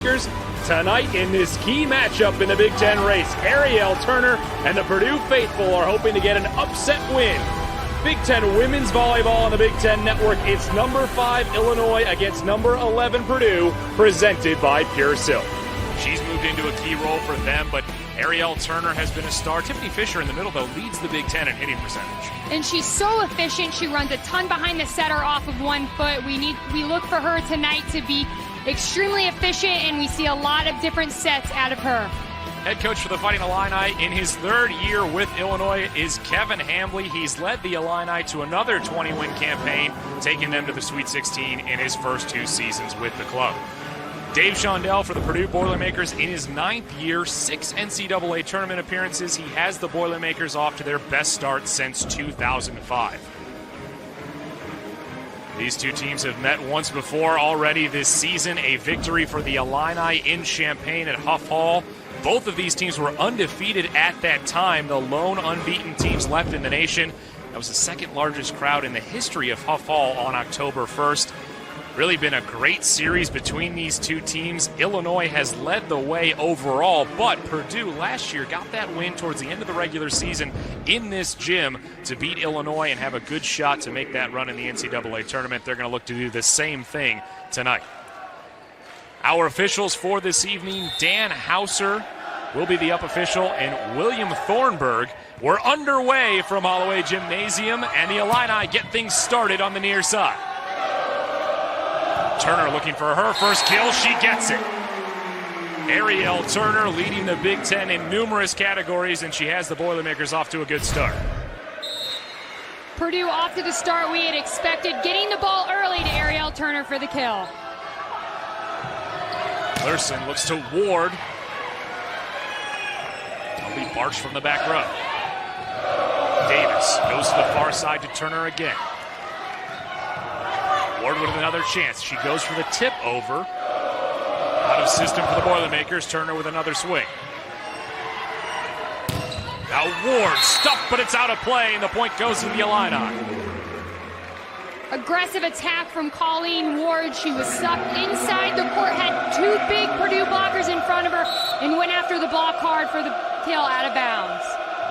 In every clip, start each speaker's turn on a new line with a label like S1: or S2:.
S1: Tonight in this key matchup in the Big Ten race, Ariel Turner and the Purdue faithful are hoping to get an upset win. Big Ten women's volleyball on the Big Ten Network. It's number 5 Illinois against number 11 Purdue, presented by Pure Silk.
S2: She's moved into a key role for them, but Ariel Turner has been a star. Tiffany Fisher in the middle, though, leads the Big Ten in hitting percentage.
S3: And she's so efficient. She runs a ton behind the setter off of 1 foot. We look for her tonight to be extremely efficient, and we see a lot of different sets out of her.
S2: Head coach for the Fighting Illini in his 3rd year with Illinois is Kevin Hambly. He's led the Illini to another 20-win campaign, taking them to the Sweet 16 in his first 2 seasons with the club. Dave Shondell for the Purdue Boilermakers in his 9th year, 6 NCAA tournament appearances. He has the Boilermakers off to their best start since 2005. These 2 teams have met once before already this season. A victory for the Illini in Champaign at Huff Hall. Both of these teams were undefeated at that time, the lone unbeaten teams left in the nation. That was the 2nd largest crowd in the history of Huff Hall on October 1st. Really been a great series between these 2 teams. Illinois has led the way overall, but Purdue last year got that win towards the end of the regular season in this gym to beat Illinois and have a good shot to make that run in the NCAA tournament. They're going to look to do the same thing tonight. Our officials for this evening, Dan Hauser will be the up official, and William Thornburg. We're underway from Holloway Gymnasium, and the Illini get things started on the near side. Turner looking for her first kill. She gets it. Ariel Turner leading the Big Ten in numerous categories, and she has the Boilermakers off to a good start.
S3: Purdue off to the start we had expected, getting the ball early to Ariel Turner for the kill.
S2: Larson looks to Ward. That'll be Barch from the back row. Davis goes to the far side to Turner again. Ward with another chance. She goes for the tip over. Out of system for the Boilermakers. Turner with another swing. Now Ward stuffed, but it's out of play, and the point goes to the Illini.
S3: Aggressive attack from Colleen Ward. She was sucked inside the court, had 2 big Purdue blockers in front of her, and went after the block hard for the kill out of bounds.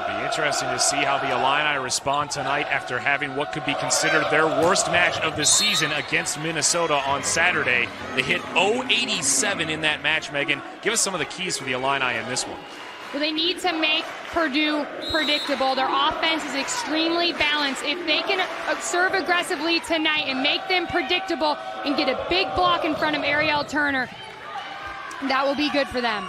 S2: It'll be interesting to see how the Illini respond tonight after having what could be considered their worst match of the season against Minnesota on Saturday. They hit 0-87 in that match, Megan. Give us some of the keys for the Illini in this one.
S3: Well, they need to make Purdue predictable. Their offense is extremely balanced. If they can serve aggressively tonight and make them predictable and get a big block in front of Ariel Turner, that will be good for them.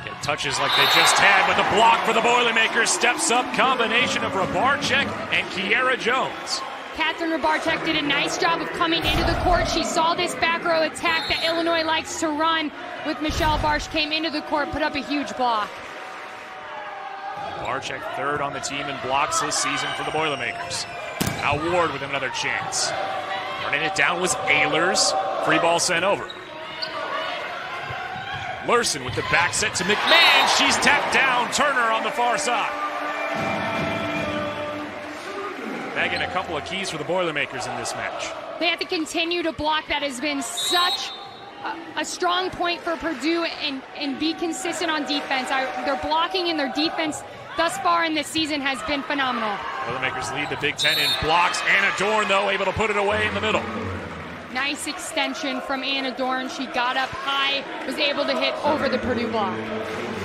S2: Get touches like they just had with a block for the Boilermakers. Steps up, combination of Rabarczyk and Kiera Jones.
S3: Catherine Rabarczyk did a nice job of coming into the court. She saw this back row attack that Illinois likes to run with Michelle Barch, came into the court, put up a huge block.
S2: Barczyk 3rd on the team in blocks this season for the Boilermakers. Now Ward with another chance. Running it down was Ehlers. Free ball sent over. Larson with the back set to McMahon. She's tapped down. Turner on the far side. Megan, a couple of keys for the Boilermakers in this match.
S3: They have to continue to block. That has been such a strong point for Purdue, and be consistent on defense. Their blocking and their defense thus far in this season has been phenomenal.
S2: Boilermakers lead the Big Ten in blocks. Anna Dorn, though, able to put it away in the middle.
S3: Nice extension from Anna Dorn. She got up high, was able to hit over the Purdue block.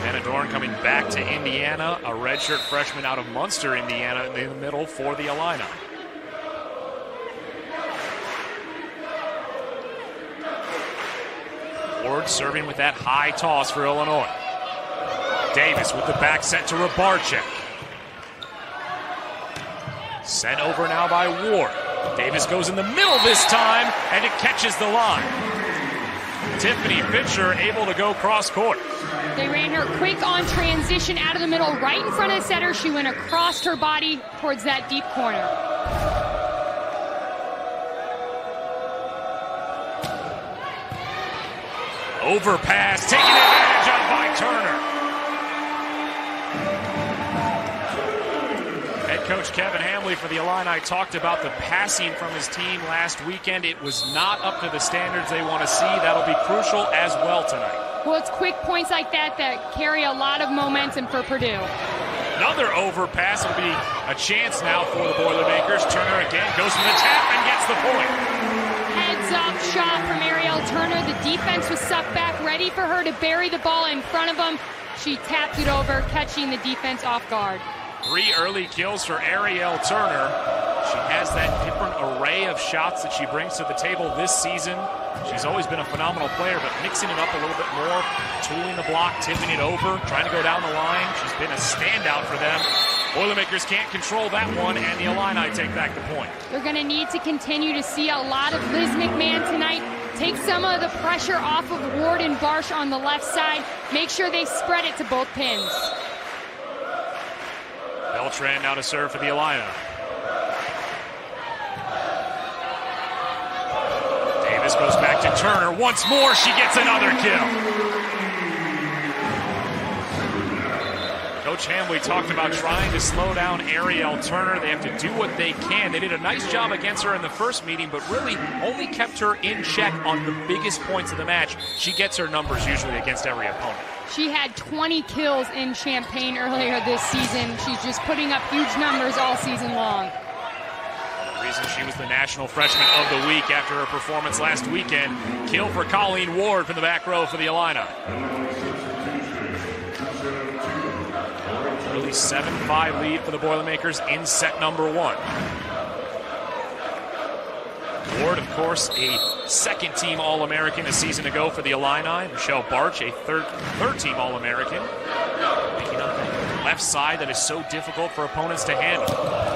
S2: Anna Dorn coming back to Indiana, a redshirt freshman out of Munster, Indiana, in the middle for the Illini. Ward serving with that high toss for Illinois. Davis with the back set to Rabarczyk. Sent over now by Ward. Davis goes in the middle this time, and it catches the line. Tiffany Fisher able to go cross court.
S3: They ran her quick on transition out of the middle, right in front of the setter. She went across her body towards that deep corner.
S2: Overpass, taking advantage of by Turner. Head coach Kevin Hambly for the Illini talked about the passing from his team last weekend. It was not up to the standards they want to see. That'll be crucial as well tonight.
S3: Well, it's quick points like that that carry a lot of momentum for Purdue.
S2: Another overpass will be a chance now for the Boilermakers. Turner again goes to the tap and gets the point.
S3: Heads up shot from Ariel Turner. The defense was sucked back, ready for her to bury the ball in front of them. She tapped it over, catching the defense off guard.
S2: 3 early kills for Ariel Turner. She has that different array of shots that she brings to the table this season. She's always been a phenomenal player, but mixing it up a little bit more, tooling the block, tipping it over, trying to go down the line. She's been a standout for them. Boilermakers can't control that one, and the Illini take back the point.
S3: They're going to need to continue to see a lot of Liz McMahon tonight. Take some of the pressure off of Ward and Barsh on the left side. Make sure they spread it to both pins.
S2: Beltran now to serve for the Illini. Davis goes back to Turner once more. She gets another kill. Coach Hambley talked about trying to slow down Ariel Turner. They have to do what they can. They did a nice job against her in the first meeting, but really only kept her in check on the biggest points of the match. She gets her numbers usually against every opponent.
S3: She had 20 kills in Champaign earlier this season. She's just putting up huge numbers all season long.
S2: The reason she was the National Freshman of the Week after her performance last weekend. Kill for Colleen Ward from the back row for the Illini. Early 7-5 lead for the Boilermakers in set number 1. Ward, of course, a second-team All-American a season ago for the Illini. Michelle Barch, a third-team All-American. Making up that left side that is so difficult for opponents to handle.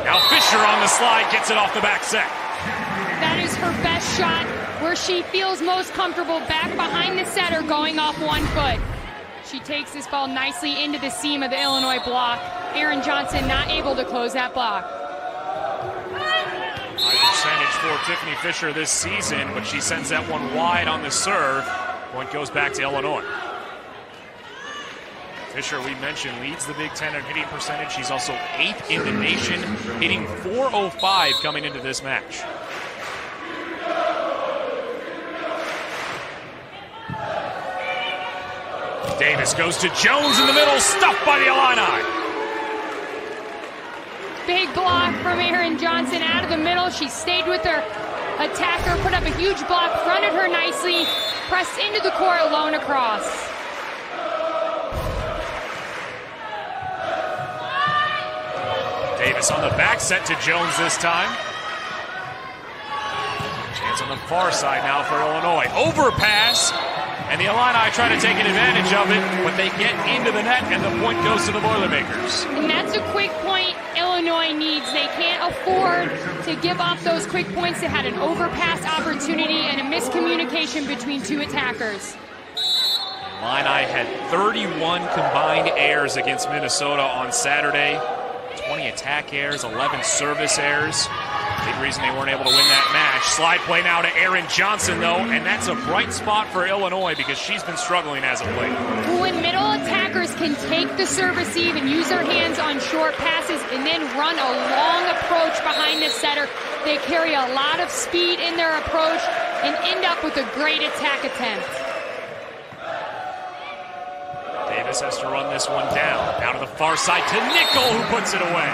S2: Now Fisher on the slide gets it off the back set.
S3: That is her best shot, where she feels most comfortable, back behind the setter, going off one foot. She takes this ball nicely into the seam of the Illinois block. Erin Johnson not able to close that block.
S2: High percentage for Tiffany Fisher this season, but she sends that one wide on the serve. Point goes back to Illinois. Fisher, we mentioned, leads the Big Ten in hitting percentage. She's also 8th in the nation, hitting .405 coming into this match. Davis goes to Jones in the middle, stuffed by the Illini.
S3: Big block from Erin Johnson out of the middle. She stayed with her attacker, put up a huge block, fronted her nicely, pressed into the court, alone across.
S2: Davis on the back set to Jones this time. Chance on the far side now for Illinois. Overpass. And the Illini try to take advantage of it, but they get into the net, and the point goes to the Boilermakers.
S3: And that's a quick point Illinois needs. They can't afford to give up those quick points. They had an overpass opportunity and a miscommunication between two attackers.
S2: Illini had 31 combined errors against Minnesota on Saturday. 20 attack errors, 11 service errors. Big reason they weren't able to win that match. Slide play now to Erin Johnson, though, and that's a bright spot for Illinois because she's been struggling as of late.
S3: When middle attackers can take the serve receive and use their hands on short passes and then run a long approach behind the setter, they carry a lot of speed in their approach and end up with a great attack attempt.
S2: Davis has to run this one down. Now to the far side to Nickel, who puts it away.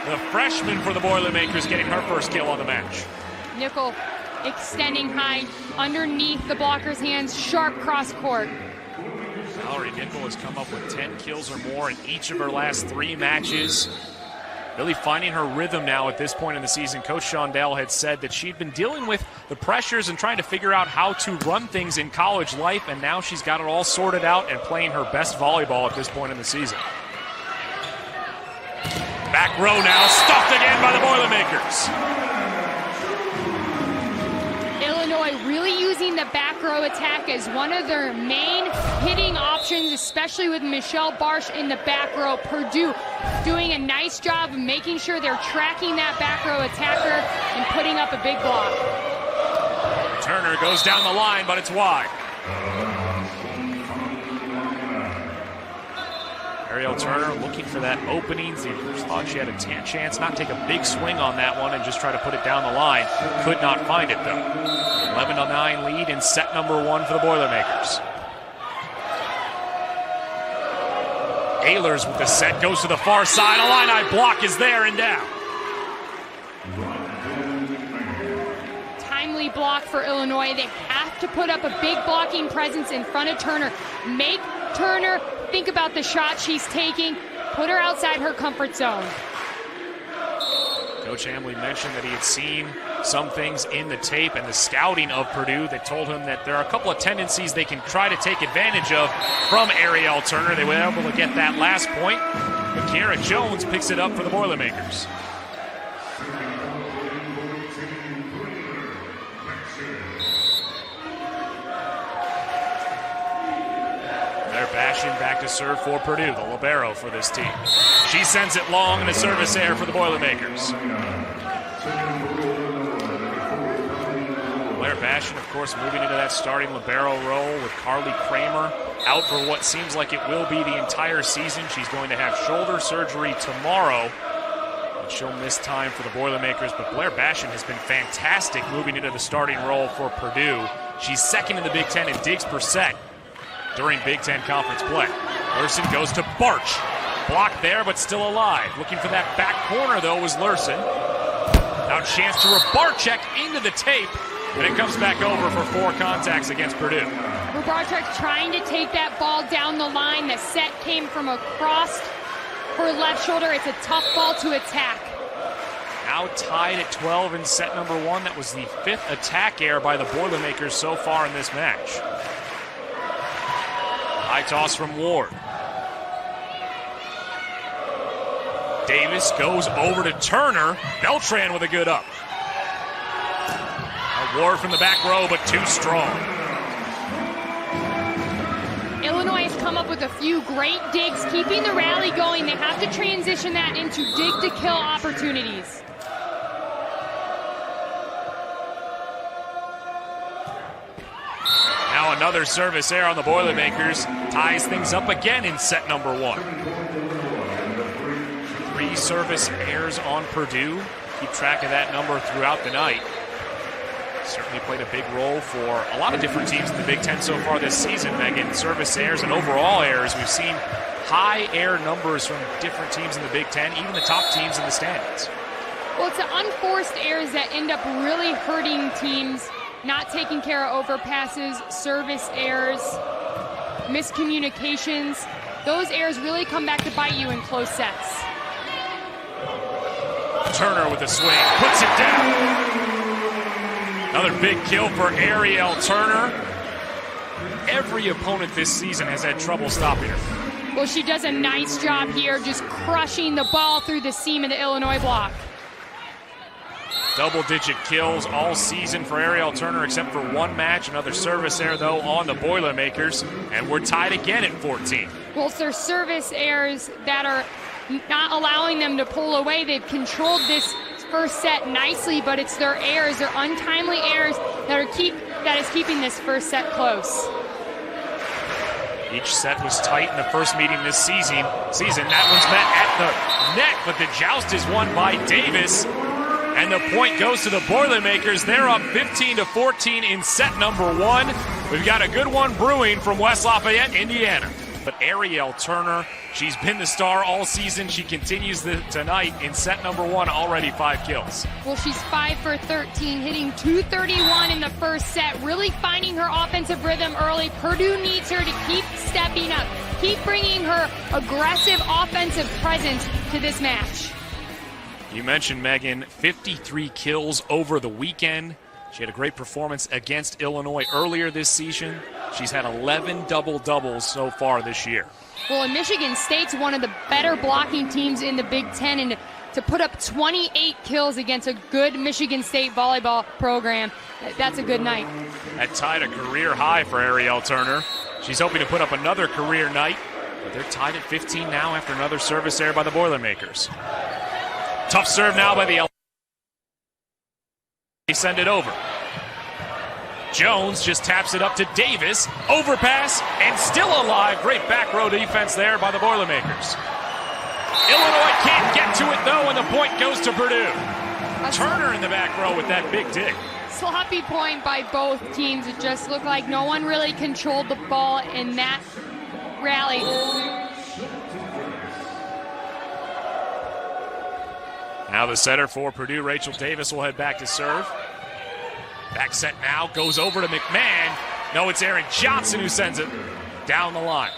S2: The freshman for the Boilermakers getting her first kill on the match.
S3: Nickel extending high underneath the blocker's hands, sharp cross court.
S2: Valerie Nickel has come up with 10 kills or more in each of her last 3 matches. Really finding her rhythm now at this point in the season. Coach Shondell had said that she'd been dealing with the pressures and trying to figure out how to run things in college life, and now she's got it all sorted out and playing her best volleyball at this point in the season. Back row now, stuffed again by the Boilermakers.
S3: Illinois really using the back row attack as one of their main hitting options, especially with Michelle Barsh in the back row. Purdue doing a nice job of making sure they're tracking that back row attacker and putting up a big block.
S2: Turner goes down the line, but it's wide. Ariel Turner looking for that opening. She thought she had a chance, not take a big swing on that one and just try to put it down the line. Could not find it, though. 11-9 lead in set number 1 for the Boilermakers. Ehlers with the set, goes to the far side. Illini block is there and down.
S3: Timely block for Illinois. They have to put up a big blocking presence in front of Turner. Make Turner think about the shot she's taking. Put her outside her comfort zone.
S2: Coach Hamley mentioned that he had seen some things in the tape and the scouting of Purdue that told him that there are a couple of tendencies they can try to take advantage of from Ariel Turner. They were able to get that last point, but Kiara Jones picks it up for the Boilermakers. Bashin back to serve for Purdue, the libero for this team. She sends it long and a service error for the Boilermakers. Blair Bashin, of course, moving into that starting libero role with Carly Kramer out for what seems like it will be the entire season. She's going to have shoulder surgery tomorrow. She'll miss time for the Boilermakers, but Blair Bashin has been fantastic moving into the starting role for Purdue. She's second in the Big Ten in digs per set during Big Ten Conference play. Lurson goes to Barch. Blocked there, but still alive. Looking for that back corner, though, was Lurson. Now chance to Barchek into the tape, and it comes back over for 4 contacts against Purdue.
S3: Barchek trying to take that ball down the line. The set came from across her left shoulder. It's a tough ball to attack.
S2: Now tied at 12 in set number 1. That was the 5th attack error by the Boilermakers so far in this match. High toss from Ward. Davis goes over to Turner. Beltran with a good up. Ward from the back row, but too strong.
S3: Illinois has come up with a few great digs, keeping the rally going. They have to transition that into dig-to-kill opportunities.
S2: Now another service error on the Boilermakers. Ties things up again in set number 1. 3 service errors on Purdue. Keep track of that number throughout the night. Certainly played a big role for a lot of different teams in the Big Ten so far this season, Megan. Service errors and overall errors. We've seen high error numbers from different teams in the Big Ten, even the top teams in the standings.
S3: Well, it's the unforced errors that end up really hurting teams. Not taking care of overpasses, service errors, miscommunications. Those errors really come back to bite you in close sets.
S2: Turner with a swing, puts it down. Another big kill for Ariel Turner. Every opponent this season has had trouble stopping her.
S3: Well, she does a nice job here, just crushing the ball through the seam of the Illinois block.
S2: Double-digit kills all season for Ariel Turner, except for 1 match. Another service error, though, on the Boilermakers. And we're tied again at 14.
S3: Well, it's their service errors that are not allowing them to pull away. They've controlled this first set nicely, but it's their errors, their untimely errors that is keeping this first set close.
S2: Each set was tight in the first meeting this season. That one's met at the net, but the joust is won by Davis. And the point goes to the Boilermakers. They're up 15-14 in set number 1. We've got a good one brewing from West Lafayette, Indiana. But Ariel Turner, she's been the star all season. She continues tonight in set number 1, already 5 kills.
S3: Well, she's 5 for 13, hitting .231 in the first set, really finding her offensive rhythm early. Purdue needs her to keep stepping up, keep bringing her aggressive offensive presence to this match.
S2: You mentioned, Megan, 53 kills over the weekend. She had a great performance against Illinois earlier this season. She's had 11 double-doubles so far this year.
S3: Well, and Michigan State's one of the better blocking teams in the Big Ten, and to put up 28 kills against a good Michigan State volleyball program, that's a good night.
S2: That tied a career high for Ariel Turner. She's hoping to put up another career night, but they're tied at 15 now after another service error by the Boilermakers. Tough serve now by the They send it over. Jones just taps it up to Davis. Overpass and still alive. Great back row defense there by the Boilermakers. Illinois can't get to it though, and the point goes to Purdue. Turner in the back row with that big dig.
S3: Sloppy point by both teams. It just looked like no one really controlled the ball in that rally.
S2: Now the setter for Purdue, Rachel Davis, will head back to serve. Back set now, goes over to McMahon. No, it's Erin Johnson who sends it down the line.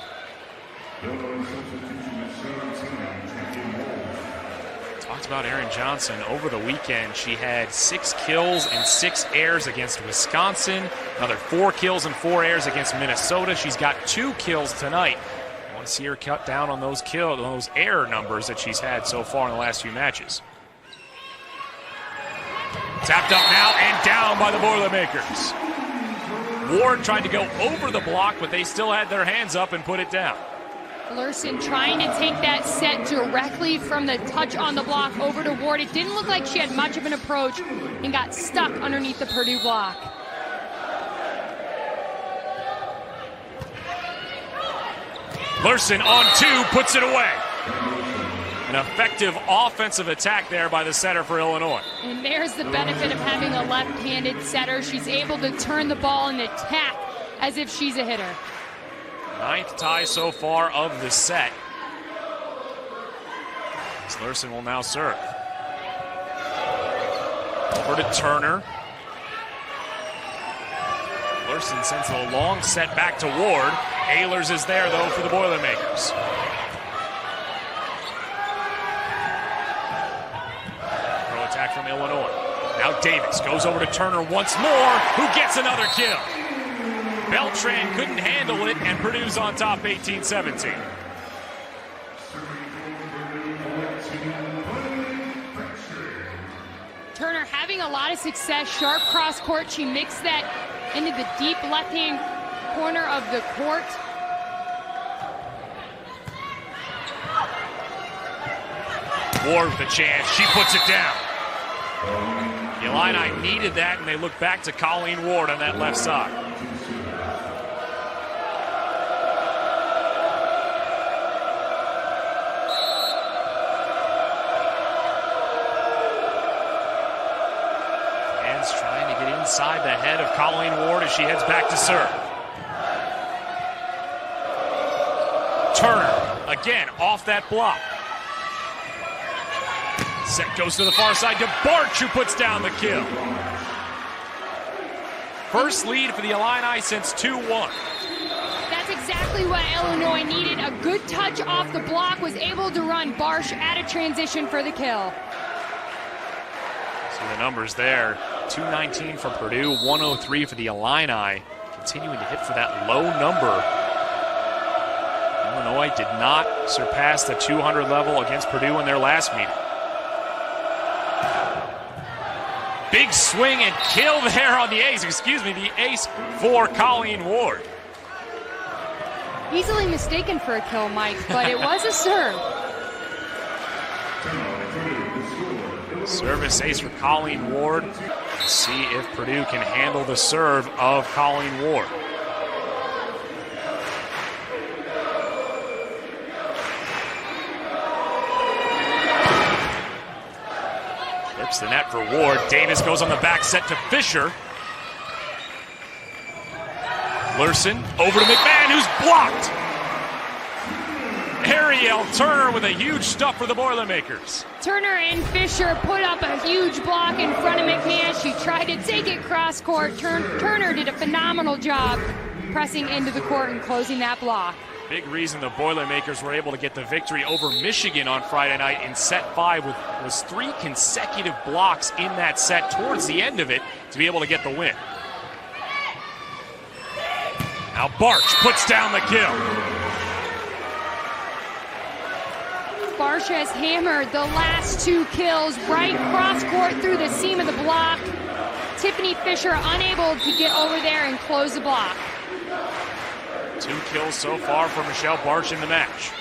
S2: Talked about Erin Johnson over the weekend. She had 6 kills and 6 errors against Wisconsin. Another 4 kills and 4 errors against Minnesota. She's got 2 kills tonight. I want to see her cut down on those error numbers that she's had so far in the last few matches. Tapped up now and down by the Boilermakers. Ward tried to go over the block, but they still had their hands up and put it down.
S3: Lurson trying to take that set directly from the touch on the block over to Ward. It didn't look like she had much of an approach and got stuck underneath the Purdue block.
S2: Lurson on 2, puts it away. An effective offensive attack there by the setter for Illinois.
S3: And there's the benefit of having a left-handed setter. She's able to turn the ball and attack as if she's a hitter.
S2: 9th tie so far of the set. As Lurson will now serve. Over to Turner. Lurson sends a long set back to Ward. Ehlers is there, though, for the Boilermakers. Pro attack from Illinois. Now Davis goes over to Turner once more, who gets another kill. Beltran couldn't handle it, and Purdue's on top 18-17.
S3: Turner having a lot of success, sharp cross court. She mixed that into the deep left-hand corner of the court.
S2: Ward with a chance. She puts it down. The Illini needed that, and they look back to Colleen Ward on that left side. Trying to get inside the head of Colleen Ward as she heads back to serve. Turner, again, off that block. Set goes to the far side to Barch, who puts down the kill. First lead for the Illini since 2-1.
S3: That's exactly what Illinois needed. A good touch off the block, was able to run Barch out of transition for the kill.
S2: See the numbers there. 219 for Purdue, 103 for the Illini. Continuing to hit for that low number. Illinois did not surpass the 200 level against Purdue in their last meeting. Big swing and kill there on the ace. The ace for Colleen Ward.
S3: Easily mistaken for a kill, Mike, but it was a serve.
S2: Service ace for Colleen Ward. Let's see if Purdue can handle the serve of Colleen Ward. Flips the net for Ward. Davis goes on the back set to Fisher. Lurson over to McMahon, who's blocked. Ariel Turner with a huge stuff for the Boilermakers.
S3: Turner and Fisher put up a huge block in front of McMahon. She tried to take it cross court. Turner did a phenomenal job pressing into the court and closing that block.
S2: Big reason the Boilermakers were able to get the victory over Michigan on Friday night in set 5 was 3 consecutive blocks in that set towards the end of it to be able to get the win. Now Barch puts down the kill.
S3: Barch has hammered the last 2 kills right cross court through the seam of the block. Tiffany Fisher unable to get over there and close the block.
S2: 2 kills so far for Michelle Barch in the match.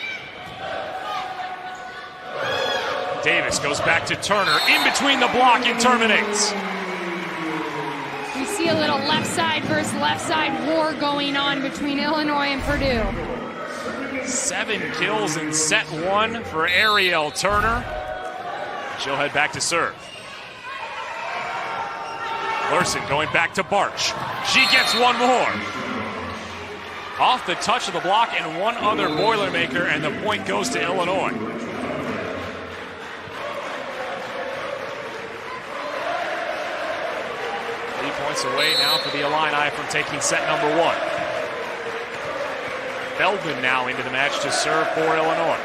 S2: Davis goes back to Turner, in between the block and terminates.
S3: We see a little left side versus left side war going on between Illinois and Purdue.
S2: 7 kills in set 1 for Ariel Turner. She'll head back to serve. Lurson going back to Barch. She gets one more. Off the touch of the block and one other Boilermaker, and the point goes to Illinois. points away now for the Illini from taking set number 1. Feldman now into the match to serve for Illinois.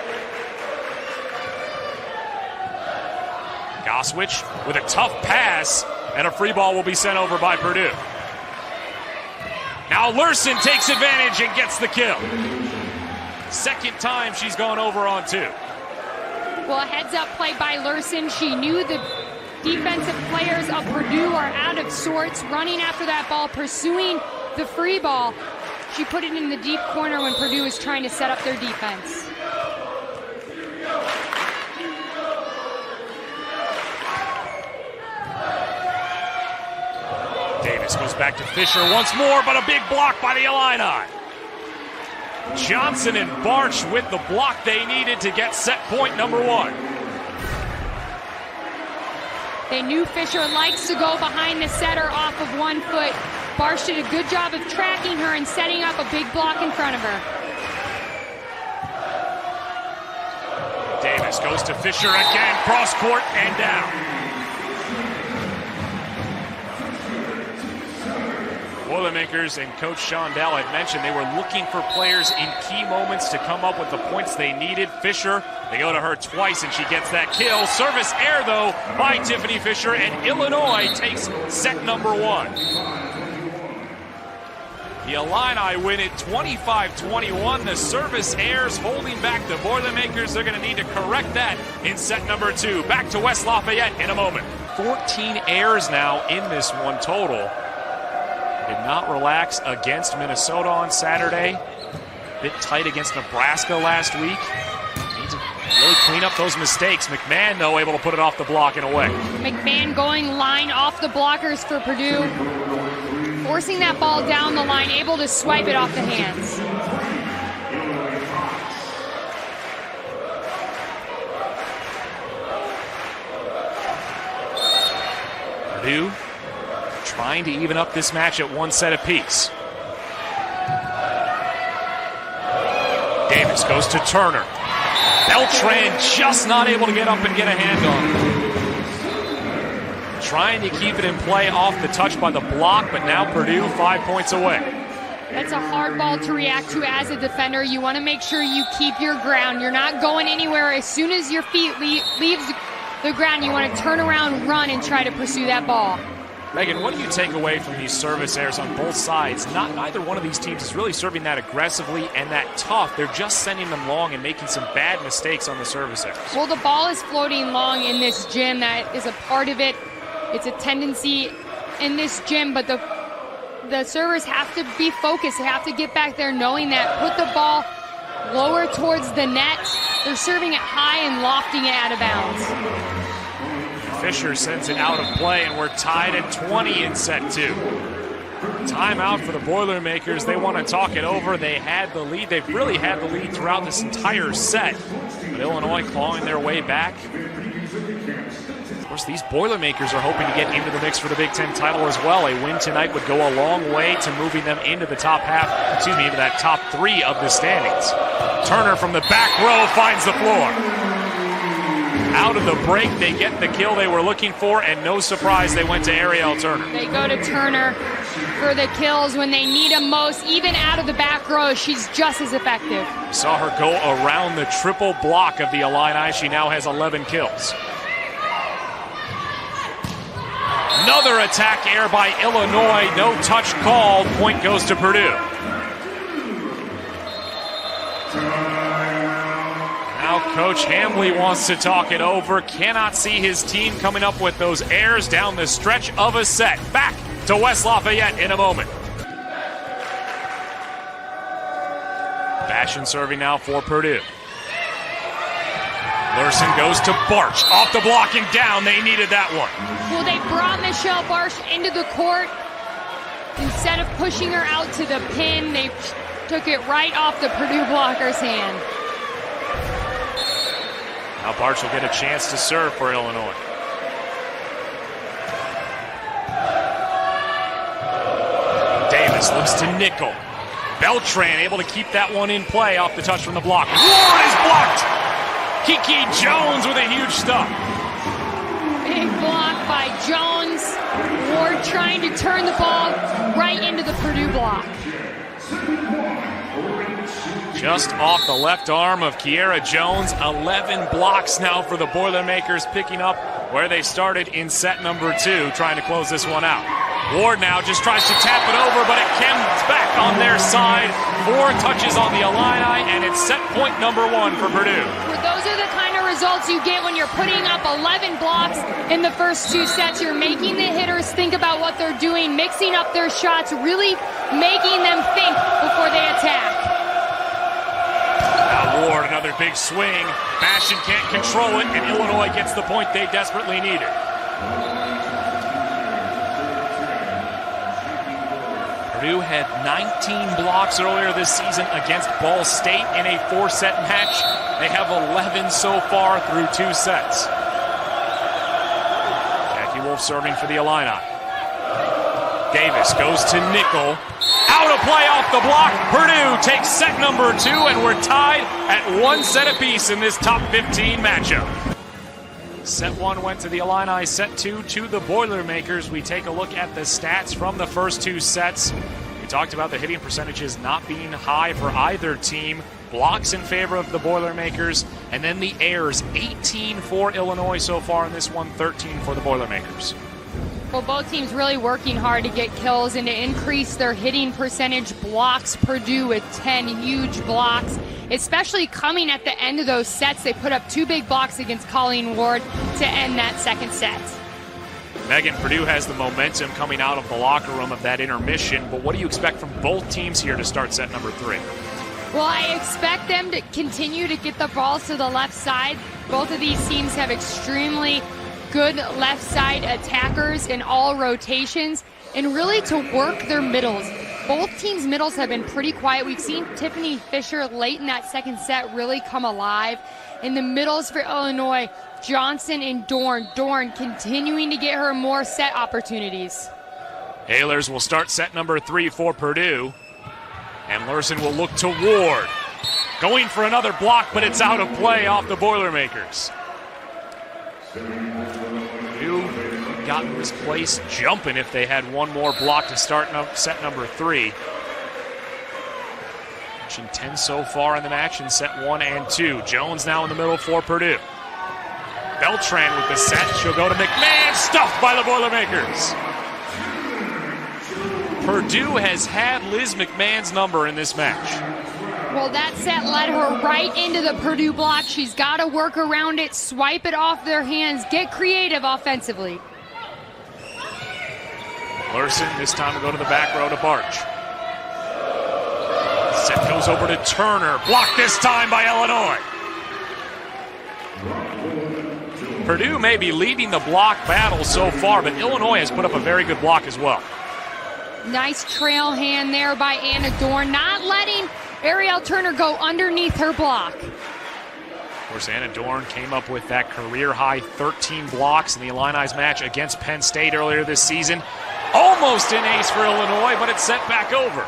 S2: Goswich with a tough pass, and a free ball will be sent over by Purdue. Now Lurson takes advantage and gets the kill. Second time she's gone over on 2.
S3: Well, a heads-up play by Lurson. She knew the defensive players of Purdue are out of sorts, running after that ball, pursuing the free ball. She put it in the deep corner when Purdue was trying to set up their defense.
S2: Davis goes back to Fisher once more, but a big block by the Illini. Johnson and Barch with the block they needed to get set point number 1.
S3: They knew Fisher likes to go behind the setter off of 1 foot. Barch did a good job of tracking her and setting up a big block in front of her.
S2: Davis goes to Fisher again, cross court and down. Boilermakers and Coach Shondell had mentioned they were looking for players in key moments to come up with the points they needed. Fisher, they go to her twice and she gets that kill. Service error though by Tiffany Fisher, and Illinois takes set number 1. The Illini win it 25-21. The service errors holding back the Boilermakers. They're going to need to correct that in set number 2. Back to West Lafayette in a moment. 14 errors now in this one total. Did not relax against Minnesota on Saturday. A bit tight against Nebraska last week. Need to really clean up those mistakes. McMahon, though, able to put it off the block and away.
S3: McMahon going line off the blockers for Purdue. Forcing that ball down the line, able to swipe it off the hands.
S2: Purdue trying to even up this match at 1 set apiece. Davis goes to Turner. Beltran just not able to get up and get a hand on it. Trying to keep it in play off the touch by the block, but now Purdue 5 points away.
S3: That's a hard ball to react to as a defender. You want to make sure you keep your ground. You're not going anywhere. As soon as your feet leaves the ground, you want to turn around, run, and try to pursue that ball.
S2: Megan, what do you take away from these service errors on both sides? Neither one of these teams is really serving that aggressively and that tough. They're just sending them long and making some bad mistakes on the service errors.
S3: Well, the ball is floating long in this gym. That is a part of it. It's a tendency in this gym, but the servers have to be focused. They have to get back there knowing that. Put the ball lower towards the net. They're serving it high and lofting it out of bounds.
S2: Fisher sends it out of play, and we're tied at 20 in set 2. Timeout for the Boilermakers. They want to talk it over. They had the lead. They've really had the lead throughout this entire set. But Illinois clawing their way back. Of course, these Boilermakers are hoping to get into the mix for the Big Ten title as well. A win tonight would go a long way to moving them into the top half, into that top 3 of the standings. Turner from the back row finds the floor. Out of the break, they get the kill they were looking for, and no surprise, they went to Ariel Turner.
S3: They go to Turner for the kills when they need them most. Even out of the back row, she's just as effective.
S2: Saw her go around the triple block of the Illini. She now has 11 kills. Another attack error by Illinois. No touch called. Point goes to Purdue. Now Coach Hamley wants to talk it over. Cannot see his team coming up with those errors down the stretch of a set. Back to West Lafayette in a moment. Bashan serving now for Purdue. Lurson goes to Barch. Off the block and down. They needed that one.
S3: Well, they brought Michelle Barch into the court. Instead of pushing her out to the pin, they took it right off the Purdue blocker's hand.
S2: Now Barch will get a chance to serve for Illinois. Davis looks to nickel. Beltran able to keep that one in play off the touch from the block. Ward is blocked! Kiki Jones with a huge stop.
S3: Big block by Jones. Ward trying to turn the ball right into the Purdue block.
S2: Just off the left arm of Kiera Jones. 11 blocks now for the Boilermakers, picking up where they started in set number 2, trying to close this one out. Ward now just tries to tap it over, but it comes back on their side. 4 touches on the Illini, and it's set point number 1 for Purdue.
S3: Well, those are the kind of results you get when you're putting up 11 blocks in the first 2 sets. You're making the hitters think about what they're doing, mixing up their shots, really making them think before they attack.
S2: Now Ward, another big swing. Bastion can't control it, and Illinois gets the point they desperately needed. Purdue had 19 blocks earlier this season against Ball State in a 4-set match. They have 11 so far through 2 sets. Jackie Wolf serving for the Illini. Davis goes to Nickel. Out of play off the block. Purdue takes set number 2, and we're tied at 1 set apiece in this top 15 matchup. Set 1 went to the Illini, set 2 to the Boilermakers. We take a look at the stats from the first 2 sets. We talked about the hitting percentages not being high for either team. Blocks in favor of the Boilermakers, and then the errors. 18 for Illinois so far in this one, 13 for the Boilermakers.
S3: Well, both teams really working hard to get kills and to increase their hitting percentage. Blocks Purdue with 10 huge blocks, especially coming at the end of those sets. They put up 2 big blocks against Colleen Ward to end that second set.
S2: Megan, Purdue has the momentum coming out of the locker room of that intermission, but what do you expect from both teams here to start set number 3?
S3: Well, I expect them to continue to get the balls to the left side. Both of these teams have extremely good left side attackers in all rotations, and really to work their middles. Both teams' middles have been pretty quiet. We've seen Tiffany Fisher late in that second set really come alive. In the middles for Illinois, Johnson and Dorn. Dorn continuing to get her more set opportunities.
S2: Ehlers will start set number 3 for Purdue, and Lurson will look to Ward. Going for another block, but it's out of play off the Boilermakers. Purdue gotten this place jumping if they had one more block to start set number 3. Matching 10 so far in the match in set 1 and 2. Jones now in the middle for Purdue. Beltran with the set. She'll go to McMahon. Stuffed by the Boilermakers. Purdue has had Liz McMahon's number in this match.
S3: Well, that set led her right into the Purdue block. She's got to work around it, swipe it off their hands, get creative offensively.
S2: Larson this time will go to the back row to Barch. Set goes over to Turner. Blocked this time by Illinois. Purdue may be leading the block battle so far, but Illinois has put up a very good block as well.
S3: Nice trail hand there by Anna Dorn, not letting Ariel Turner go underneath her block.
S2: Of course, Anna Dorn came up with that career-high 13 blocks in the Illini's match against Penn State earlier this season. Almost an ace for Illinois, but it's set back over.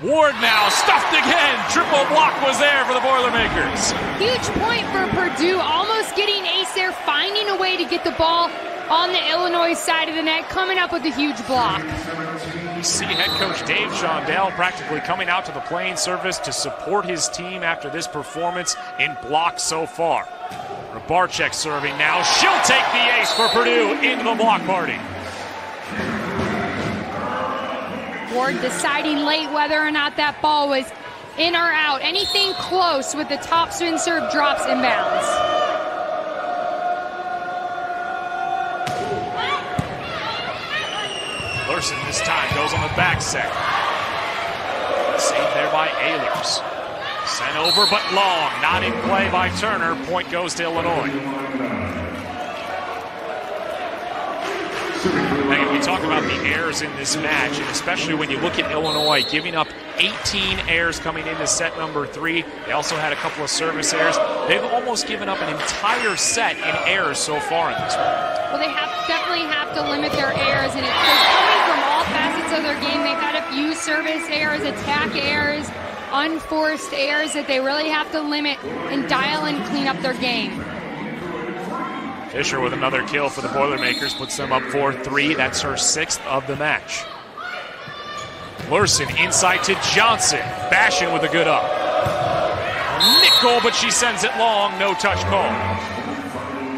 S2: Ward now stuffed again. Triple block was there for the Boilermakers.
S3: Huge point for Purdue, almost getting ace there, finding a way to get the ball on the Illinois side of the net, coming up with a huge block.
S2: You see head coach Dave Shondell practically coming out to the playing surface to support his team after this performance in blocks so far. Rabarczyk serving now. She'll take the ace for Purdue into the block party.
S3: Ward deciding late whether or not that ball was in or out. Anything close with the topspin serve drops inbounds.
S2: Larson this time goes on the back set. Saved there by Ehlers. Sent over but long. Not in play by Turner. Point goes to Illinois. Megan, we talk about the errors in this match, and especially when you look at Illinois giving up 18 errors coming into set number 3. They also had a couple of service errors. They've almost given up an entire set in errors so far in this one.
S3: Well, they definitely have to limit their errors, and it's coming from all facets of their game. They've had a few service errors, attack errors, unforced errors that they really have to limit and dial and clean up their game.
S2: Fisher with another kill for the Boilermakers, puts them up 4-3. That's her 6th of the match. Larson inside to Johnson. Bashan with a good up. Nickel, but she sends it long. No touch call.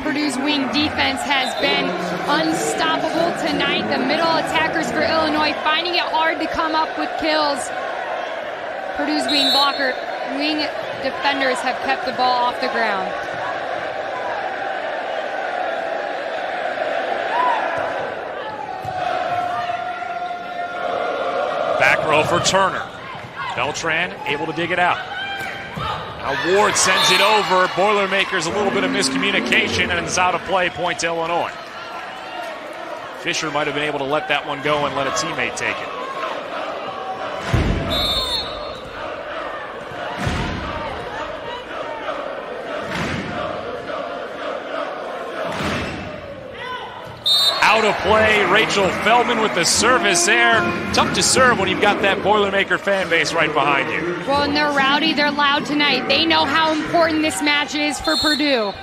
S3: Purdue's wing defense has been unstoppable tonight. The middle attackers for Illinois finding it hard to come up with kills. Purdue's wing defenders have kept the ball off the ground.
S2: Back row for Turner. Beltran able to dig it out. Now Ward sends it over. Boilermakers a little bit of miscommunication and it's out of play. Point to Illinois. Fisher might have been able to let that one go and let a teammate take it. Out of play, Rachel Feldman with the service there. Tough to serve when you've got that Boilermaker fan base right behind you.
S3: Well, and they're rowdy, they're loud tonight. They know how important this match is for Purdue.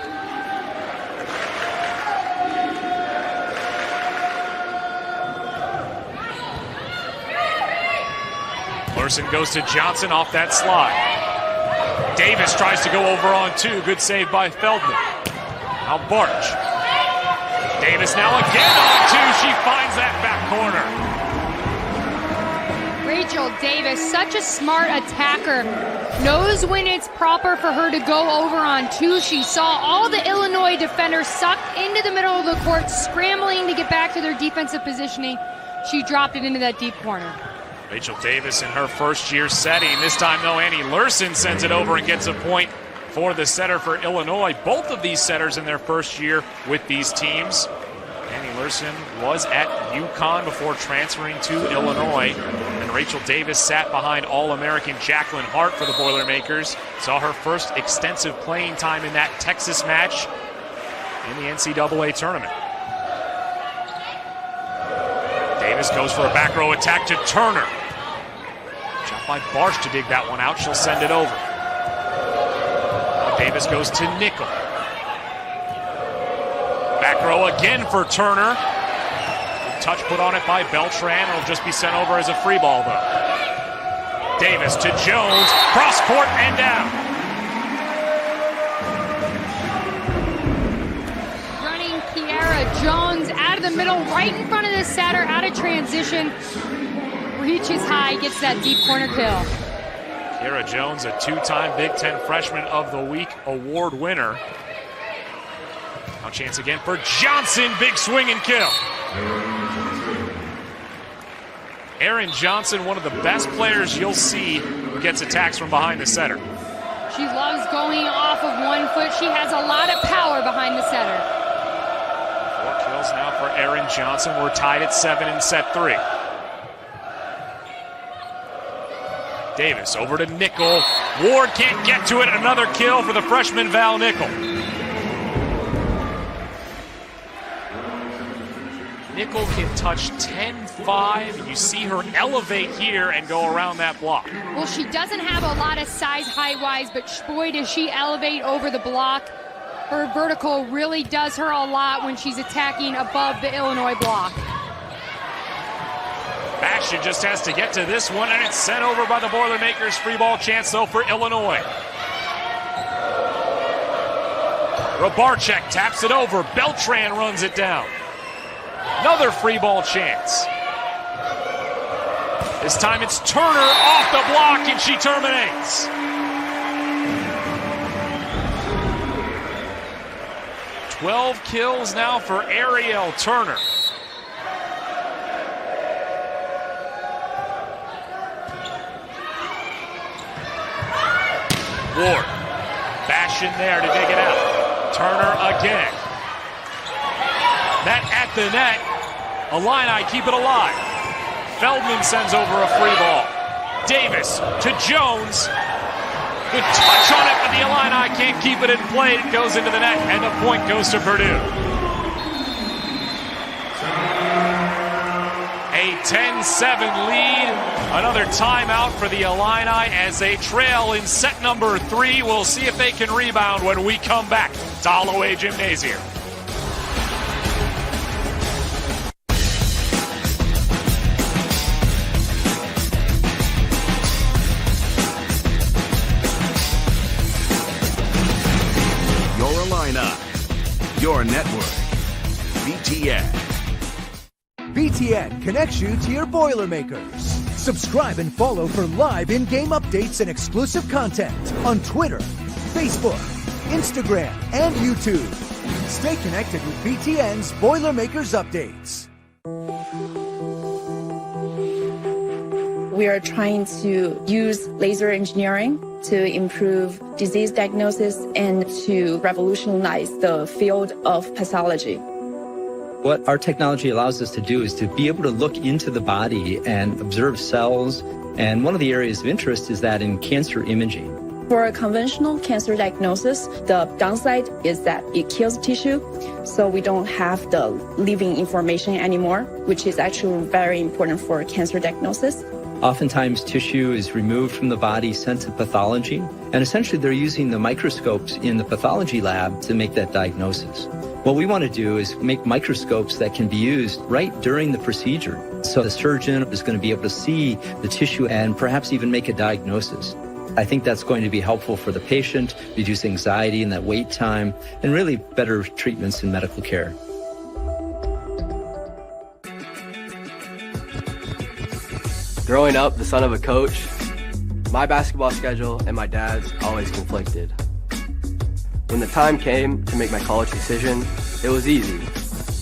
S2: Larson goes to Johnson off that slide. Davis tries to go over on 2. Good save by Feldman. Now Barch. Davis now again on 2. She finds that back corner.
S3: Rachel Davis, such a smart attacker. Knows when it's proper for her to go over on 2. She saw all the Illinois defenders sucked into the middle of the court, scrambling to get back to their defensive positioning. She dropped it into that deep corner.
S2: Rachel Davis in her first-year setting. This time, though, Annie Larson sends it over and gets a point for the setter for Illinois. Both of these setters in their first year with these teams. Annie Larson was at UConn before transferring to Illinois. And Rachel Davis sat behind All-American Jacqueline Hart for the Boilermakers. Saw her first extensive playing time in that Texas match in the NCAA tournament. Davis goes for a back row attack to Turner. Shot by Barsh to dig that one out. She'll send it over. Davis goes to Nickel. Back row again for Turner. Good touch put on it by Beltran. It'll just be sent over as a free ball, though. Davis to Jones. Cross court and down.
S3: Running Kiara Jones out of the middle, right in front of the setter, out of transition. Reaches high, gets that deep corner kill.
S2: Kiara Jones, a 2-time Big Ten Freshman of the Week award winner. Now chance again for Johnson. Big swing and kill. Erin Johnson, one of the best players you'll see who gets attacks from behind the setter.
S3: She loves going off of 1 foot. She has a lot of power behind the setter.
S2: 4 kills now for Erin Johnson. We're tied at 7 in set 3. Davis over to Nickel. Ward can't get to it. Another kill for the freshman Val Nickel. Nickel can touch 10-5. You see her elevate here and go around that block.
S3: Well, she doesn't have a lot of size height-wise, but boy, does she elevate over the block. Her vertical really does her a lot when she's attacking above the Illinois block.
S2: Bashan just has to get to this one, and it's sent over by the Boilermakers. Free ball chance, though, for Illinois. Robarczyk taps it over. Beltran runs it down. Another free ball chance. This time it's Turner off the block, and she terminates. "12 kills now for Ariel Turner. Ward. Bashan there to dig it out. Turner again. That at the net. Illini keep it alive. Feldman sends over a free ball. Davis to Jones. Good touch on it, but the Illini can't keep it in play. It goes into the net, and the point goes to Purdue. A 10-7 lead. Another timeout for the Illini as they trail in set number 3. We'll see if they can rebound when we come back to Holloway Gymnasium.
S4: Your network. BTN.
S5: BTN connects you to your Boilermakers. Subscribe and follow for live in-game updates and exclusive content on Twitter, Facebook, Instagram, and YouTube. Stay connected with BTN's Boilermakers updates.
S6: We are trying to use laser engineering to improve disease diagnosis and to revolutionize the field of pathology.
S7: What our technology allows us to do is to be able to look into the body and observe cells. And one of the areas of interest is that in cancer imaging.
S6: For a conventional cancer diagnosis, the downside is that it kills tissue, so we don't have the living information anymore, which is actually very important for cancer diagnosis.
S7: Oftentimes, tissue is removed from the body, sent to pathology, and essentially they're using the microscopes in the pathology lab to make that diagnosis. What we want to do is make microscopes that can be used right during the procedure. So the surgeon is going to be able to see the tissue and perhaps even make a diagnosis. I think that's going to be helpful for the patient, reduce anxiety and that wait time, and really better treatments in medical care.
S8: Growing up, the son of a coach, my basketball schedule and my dad's always conflicted. When the time came to make my college decision, it was easy.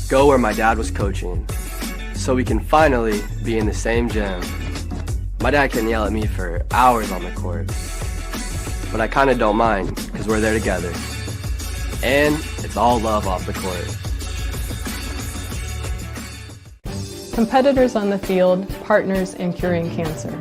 S8: Go where my dad was coaching, so we can finally be in the same gym. My dad can yell at me for hours on the court, but I kind of don't mind because we're there together. And it's all love off the court.
S9: Competitors on the field, partners in curing cancer.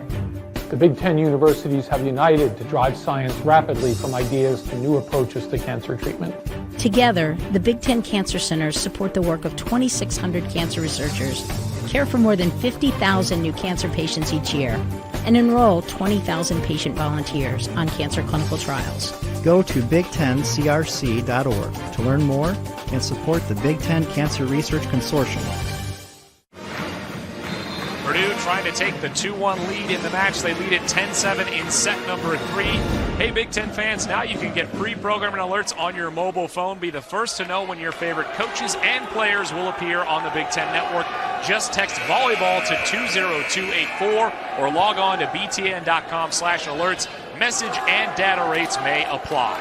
S10: The Big Ten universities have united to drive science rapidly from ideas to new approaches to cancer treatment.
S11: Together, the Big Ten Cancer Centers support the work of 2,600 cancer researchers, care for more than 50,000 new cancer patients each year, and enroll 20,000 patient volunteers on cancer clinical trials.
S12: Go to big10crc.org to learn more and support the Big Ten Cancer Research Consortium.
S2: Purdue trying to take the 2-1 lead in the match. They lead it 10-7 in set number 3. Hey, Big Ten fans, now you can get pre-programming alerts on your mobile phone. Be the first to know when your favorite coaches and players will appear on the Big Ten Network. Just text volleyball to 20284 or log on to btn.com/alerts. Message and data rates may apply.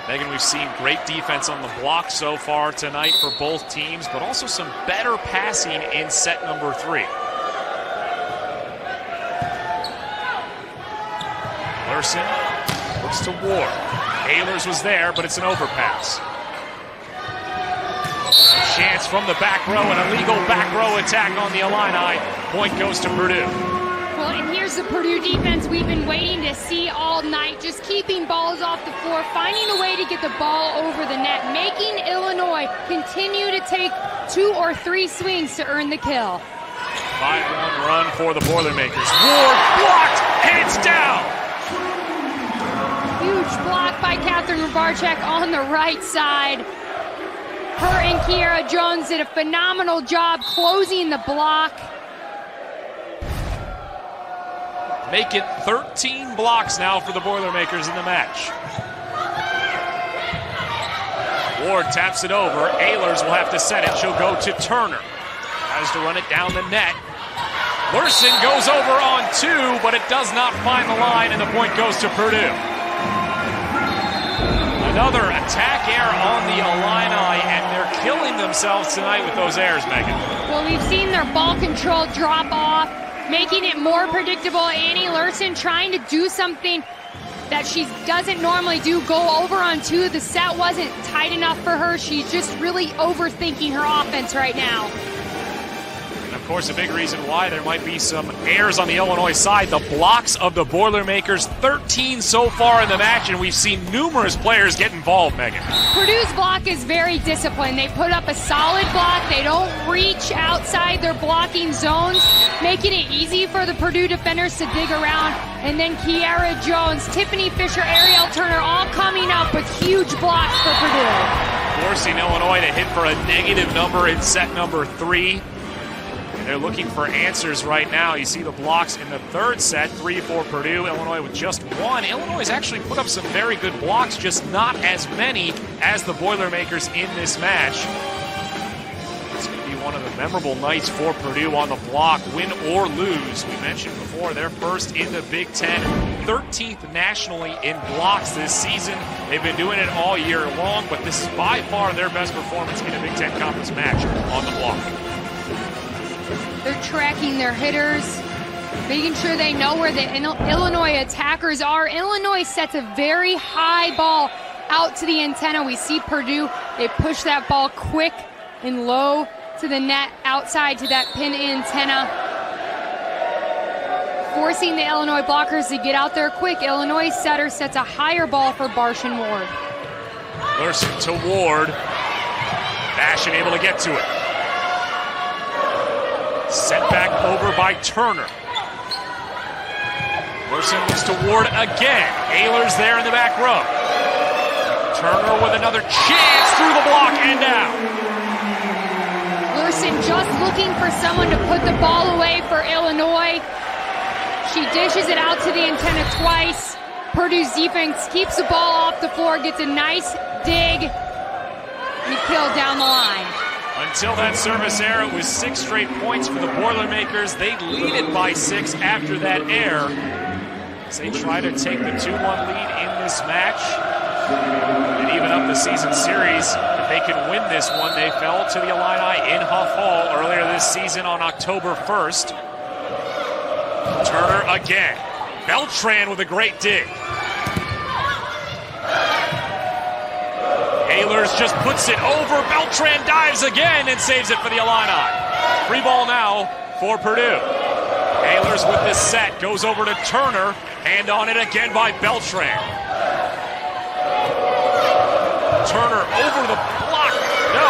S2: Megan, we've seen great defense on the block so far tonight for both teams, but also some better passing in set number 3. Larson looks to Ward. Ehlers was there, but it's an overpass. Chance from the back row, an illegal back row attack on the Illini. Point goes to Purdue.
S3: Well, and here's the Purdue defense we've been waiting to see all night, just keeping balls off the floor, finding a way to get the ball over the net, making Illinois continue to take 2 or 3 swings to earn the kill.
S2: 5-1 run for the Boilermakers. Ward blocked, hands down.
S3: Huge block by Catherine Rubarczyk on the right side. Her and Kiara Jones did a phenomenal job closing the block.
S2: Make it 13 blocks now for the Boilermakers in the match. Ward taps it over. Ehlers will have to set it. She'll go to Turner. Tries to run it down the net. Larson goes over on 2, but it does not find the line, and the point goes to Purdue. Another attack error on the Illini, and they're killing themselves tonight with those errors, Megan.
S3: Well, we've seen their ball control drop off, making it more predictable. Annie Larson trying to do something that she doesn't normally do, go over on 2. The set wasn't tight enough for her. She's just really overthinking her offense right now.
S2: And of course, a big reason why there might be some errors on the Illinois side, the blocks of the Boilermakers, 13 so far in the match, and we've seen numerous players get involved, Megan.
S3: Purdue's block is very disciplined. They put up a solid block. They don't reach outside their blocking zones, making it easy for the Purdue defenders to dig around. And then Kiara Jones, Tiffany Fisher, Ariel Turner, all coming up with huge blocks for Purdue.
S2: Forcing Illinois to hit for a negative number in set number 3. They're looking for answers right now. You see the blocks in the third set, 3 for Purdue. Illinois with just 1. Illinois has actually put up some very good blocks, just not as many as the Boilermakers in this match. It's going to be one of the memorable nights for Purdue on the block, win or lose. We mentioned before, they're first in the Big Ten, 13th nationally in blocks this season. They've been doing it all year long, but this is by far their best performance in a Big Ten Conference match on the block.
S3: They're tracking their hitters, making sure they know where the Illinois attackers are. Illinois sets a very high ball out to the antenna. We see Purdue, they push that ball quick and low to the net, outside to that pin antenna, forcing the Illinois blockers to get out there quick. Illinois setter sets a higher ball for Barshin Ward.
S2: Larson to Ward. Bashin able to get to it. Sent back over by Turner. Larson looks to Ward again. Ehlers there in the back row. Turner with another chance through the block and out.
S3: Larson just looking for someone to put the ball away for Illinois. She dishes it out to the antenna twice. Purdue's defense keeps the ball off the floor, gets a nice dig, and a kill down the line.
S2: Until that service error, it was 6 straight points for the Boilermakers. They'd lead it by 6 after that error, as they try to take the 2-1 lead in this match and even up the season series. If they can win this one, they fell to the Illini in Huff Hall earlier this season on October 1st. Turner again. Beltran with a great dig. Ehlers just puts it over. Beltran dives again and saves it for the Illini. Free ball now for Purdue. Ehlers with this set goes over to Turner, and on it again by Beltran. Turner over the block. No.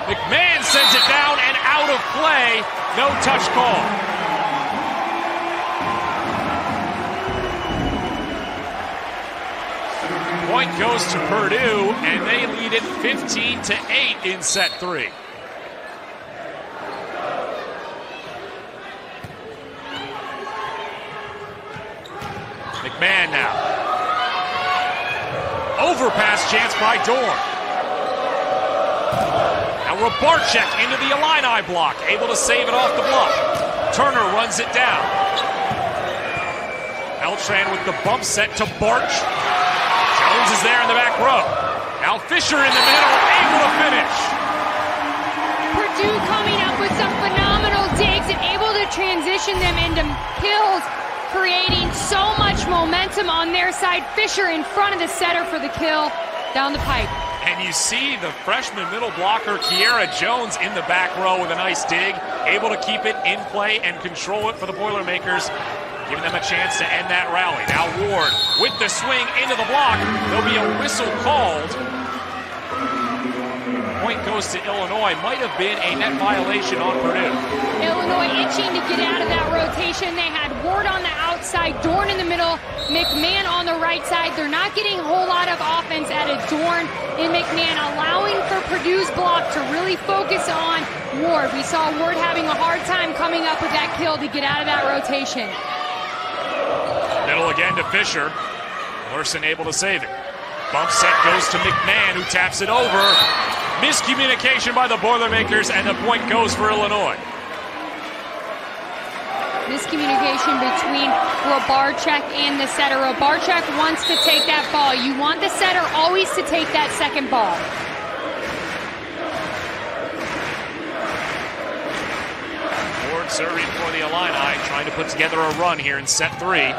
S2: McMahon sends it down and out of play. No touch call. Point goes to Purdue, and they lead it 15-8 in set 3. McMahon now. Overpass chance by Dorn. Now Robarczyk into the Illini block, able to save it off the block. Turner runs it down. Beltran with the bump set to Barch. Jones is there in the back row. Now Fisher in the middle, able to finish.
S3: Purdue coming up with some phenomenal digs and able to transition them into kills, creating so much momentum on their side. Fisher in front of the setter for the kill down the pipe.
S2: And you see the freshman middle blocker, Kiera Jones, in the back row with a nice dig, able to keep it in play and control it for the Boilermakers, giving them a chance to end that rally. Now Ward with the swing into the block. There'll be a whistle called. Point goes to Illinois. Might have been a net violation on Purdue.
S3: Illinois itching to get out of that rotation. They had Ward on the outside, Dorn in the middle, McMahon on the right side. They're not getting a whole lot of offense out of Dorn and McMahon, allowing for Purdue's block to really focus on Ward. We saw Ward having a hard time coming up with that kill to get out of that rotation.
S2: Middle again to Fisher. Larson able to save it. Bump set goes to McMahon, who taps it over. Miscommunication by the Boilermakers, and the point goes for Illinois.
S3: Miscommunication between Robarczyk and the setter. Robarczyk wants to take that ball. You want the setter always to take that second ball.
S2: Ward serving for the Illini, trying to put together a run here in set 3.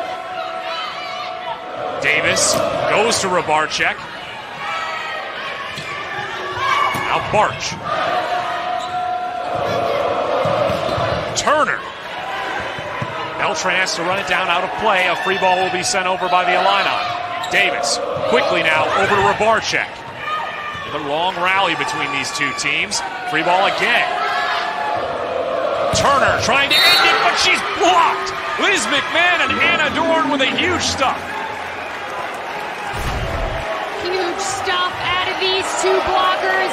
S2: Davis goes to Robarczyk. Now Barch. Turner. Beltran has to run it down out of play. A free ball will be sent over by the Illini. Davis quickly now over to Robarczyk. A long rally between these two teams. Free ball again. Turner trying to end it, but she's blocked. Liz McMahon and Anna Dorn with a huge stuff.
S3: Huge stuff out of these two blockers.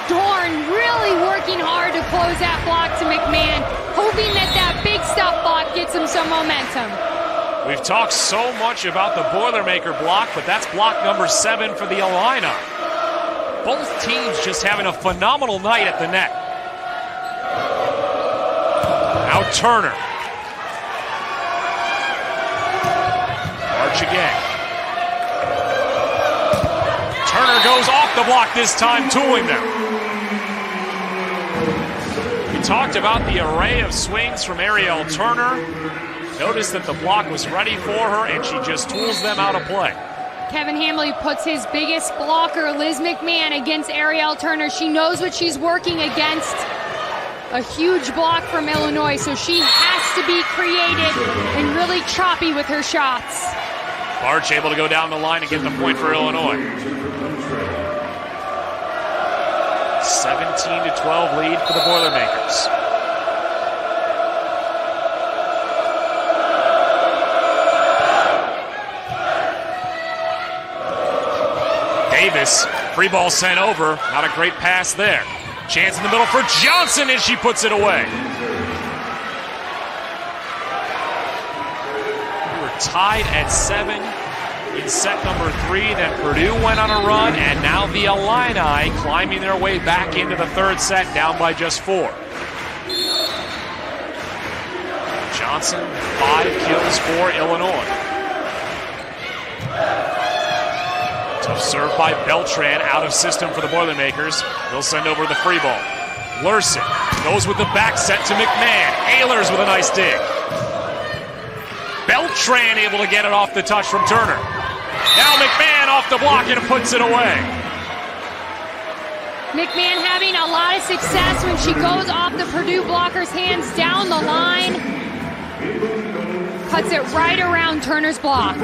S3: Dorn really working hard to close that block to McMahon, hoping that that big stop block gets him some momentum.
S2: We've talked so much about the Boilermaker block, but that's block number 7 for the Illini. Both teams just having a phenomenal night at the net. Now Turner. March again. Turner goes off the block this time, tooling them. We talked about the array of swings from Ariel Turner. Notice that the block was ready for her, and she just tools them out of play.
S3: Kevin Hamley puts his biggest blocker, Liz McMahon, against Ariel Turner. She knows what she's working against. A huge block from Illinois, so she has to be creative and really choppy with her shots.
S2: Barch able to go down the line and get the point for Illinois. 17-12 lead for the Boilermakers. Davis, free ball sent over. Not a great pass there. Chance in the middle for Johnson, and she puts it away. We were tied at 7 in set number 3. Then Purdue went on a run, and now the Illini climbing their way back into the third set, down by just 4. Johnson, 5 kills for Illinois. Tough serve by Beltran, out of system for the Boilermakers. They'll send over the free ball. Lurson goes with the back set to McMahon. Ehlers with a nice dig. Beltran able to get it off the touch from Turner. Now McMahon off the block and puts it away.
S3: McMahon having a lot of success when she goes off the Purdue blocker's hands down the line. Cuts it right around Turner's block.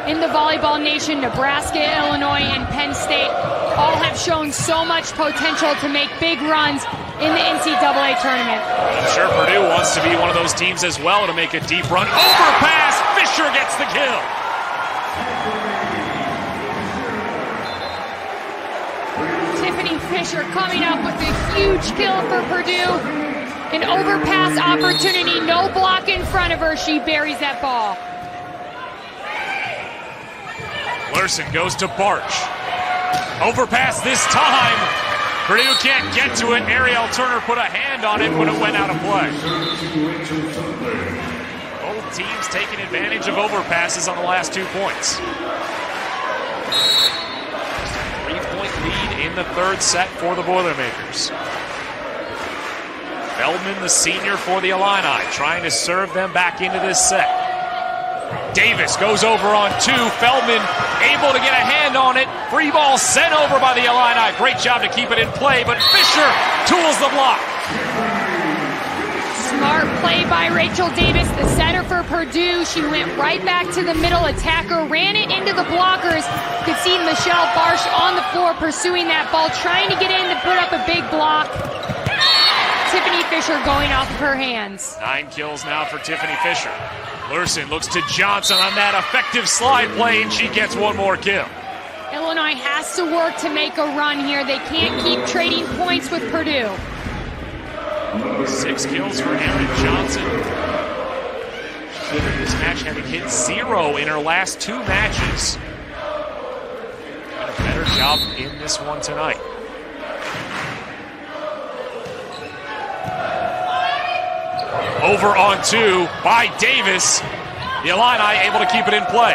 S3: In the volleyball nation, Nebraska, Illinois, and Penn State all have shown so much potential to make big runs in the NCAA tournament.
S2: I'm sure Purdue wants to be one of those teams as well to make a deep run. Overpass! Fisher gets the kill.
S3: Tiffany Fisher coming up with a huge kill for Purdue. An overpass opportunity, no block in front of her. She buries that ball.
S2: Lurson goes to Barch. Overpass this time. Purdue can't get to it. Ariel Turner put a hand on it, but it went out of play. Both teams taking advantage of overpasses on the last 2 points. 3-point lead in the third set for the Boilermakers. Feldman, the senior for the Illini, trying to serve them back into this set. Davis goes over on 2. Feldman able to get a hand on it. Free ball sent over by the Illini. Great job to keep it in play, but Fisher tools the block.
S3: Smart play by Rachel Davis, the setter for Purdue. She went right back to the middle attacker, ran it into the blockers. You could see Michelle Barsh on the floor pursuing that ball, trying to get in to put up a big block. Tiffany Fisher going off of her hands.
S2: 9 kills now for Tiffany Fisher. Lurson looks to Johnson on that effective slide play, and she gets one more kill.
S3: Illinois has to work to make a run here. They can't keep trading points with Purdue.
S2: 6 kills for Erin Johnson. This match having hit 0 in her last 2 matches. Did a better job in this one tonight. Over on 2 by Davis. The Illini able to keep it in play.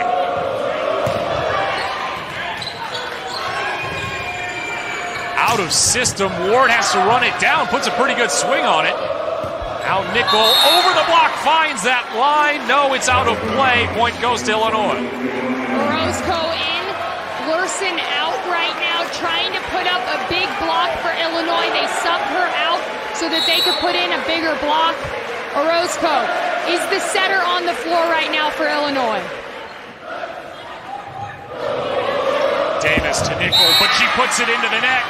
S2: Out of system. Ward has to run it down. Puts a pretty good swing on it. Now Nickel over the block. Finds that line. No, it's out of play. Point goes to Illinois.
S3: Orozco in. Lurson out right now, trying to put up a big block for Illinois. They subbed her out so that they could put in a bigger block. Orozco is the setter on the floor right now for Illinois.
S2: Davis to Nickel, but she puts it into the net.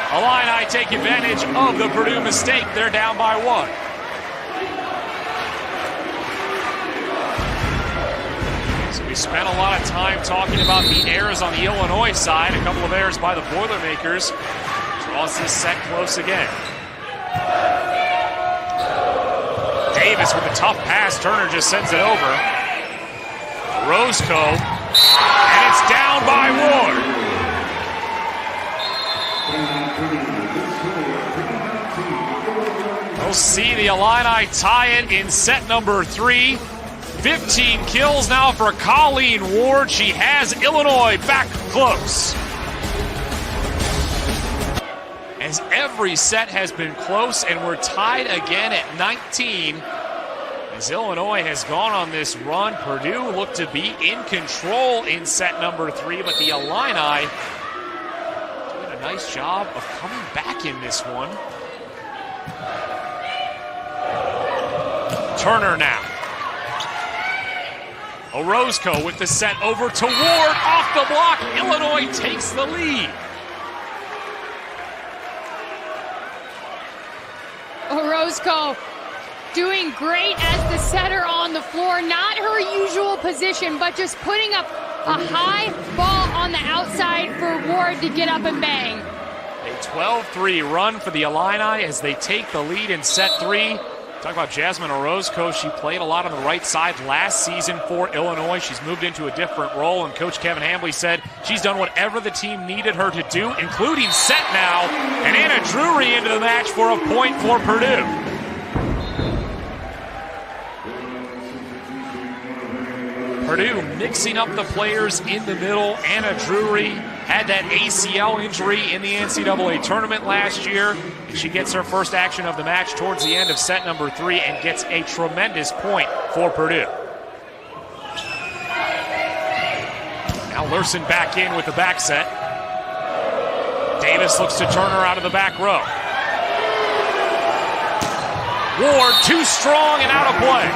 S2: Illini take advantage of the Purdue mistake. They're down by 1. So we spent a lot of time talking about the errors on the Illinois side. A couple of errors by the Boilermakers. Draws this set close again. Davis with a tough pass. Turner just sends it over. Roscoe, and it's down by Ward. We'll see the Illini tie it in set number 3. 15 kills now for Colleen Ward. She has Illinois back close. As every set has been close, and we're tied again at 19. As Illinois has gone on this run, Purdue looked to be in control in set number 3, but the Illini doing a nice job of coming back in this one. Turner now. Orozco with the set over to Ward, off the block. Illinois takes the lead.
S3: Orozco doing great as the setter on the floor. Not her usual position, but just putting up a high ball on the outside for Ward to get up and bang.
S2: A 12-3 run for the Illini as they take the lead in set 3. Talk about Jasmine Orozco. She played a lot on the right side last season for Illinois. She's moved into a different role, and Coach Kevin Hambley said she's done whatever the team needed her to do, including set now. And Anna Drury into the match for a point for Purdue. Purdue mixing up the players in the middle. Anna Drury had that ACL injury in the NCAA tournament last year. She gets her first action of the match towards the end of set number 3 and gets a tremendous point for Purdue. Now Lurson back in with the back set. Davis looks to Turner out of the back row. Ward too strong and out of play.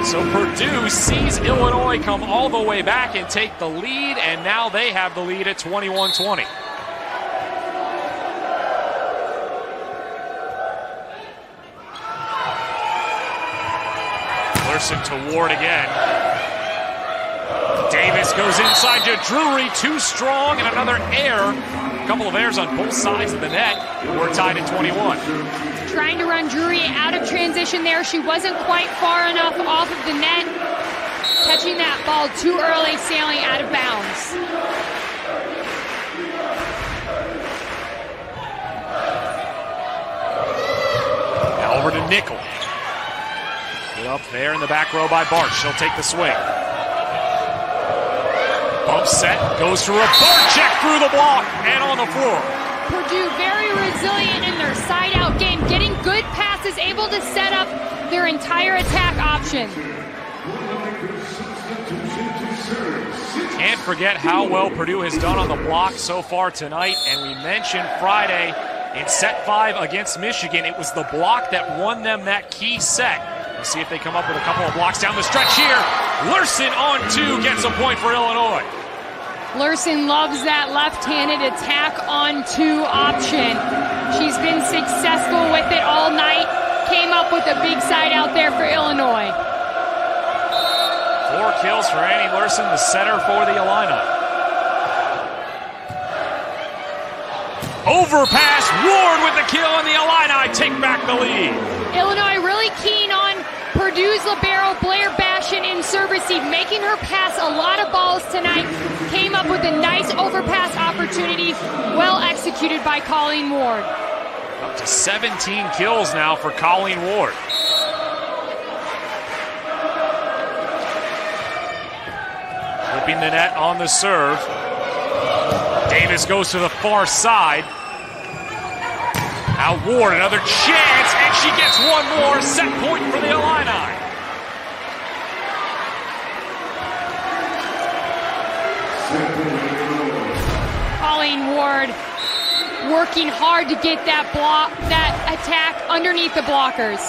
S2: So Purdue sees Illinois come all the way back and take the lead, and now they have the lead at 21-20. Lurson to Ward again. Davis goes inside to Drury, too strong, and another error. A couple of errors on both sides of the net. We're tied at 21.
S3: Trying to run Drury out of transition there. She wasn't quite far enough off of the net. Catching that ball too early, sailing out of bounds.
S2: Now over to Nickel. Put up there in the back row by Barch. She'll take the swing. Bump set, goes to Barczyk through the block and on the floor.
S3: Purdue very resilient in their side-out game, getting good passes, able to set up their entire attack option.
S2: Can't forget how well Purdue has done on the block so far tonight, and we mentioned Friday in set 5 against Michigan, it was the block that won them that key set. We'll see if they come up with a couple of blocks down the stretch here. Lurson on 2 gets a point for Illinois.
S3: Lurson loves that left-handed attack on 2 option. She's been successful with it all night. Came up with a big side out there for Illinois.
S2: 4 kills for Annie Lurson, the setter for the Illini. Overpass, Ward with the kill, and the Illini take back the lead.
S3: Illinois really keen on Purdue's libero Blair Bashan in service seed, making her pass a lot of balls tonight. Came up with a nice overpass opportunity, well executed by Colleen Ward.
S2: Up to 17 kills now for Colleen Ward. Flipping the net on the serve. Davis goes to the far side. Now Ward, another chance, and she gets one more. Set point for the Illini.
S3: Colleen Ward working hard to get that attack underneath the blockers.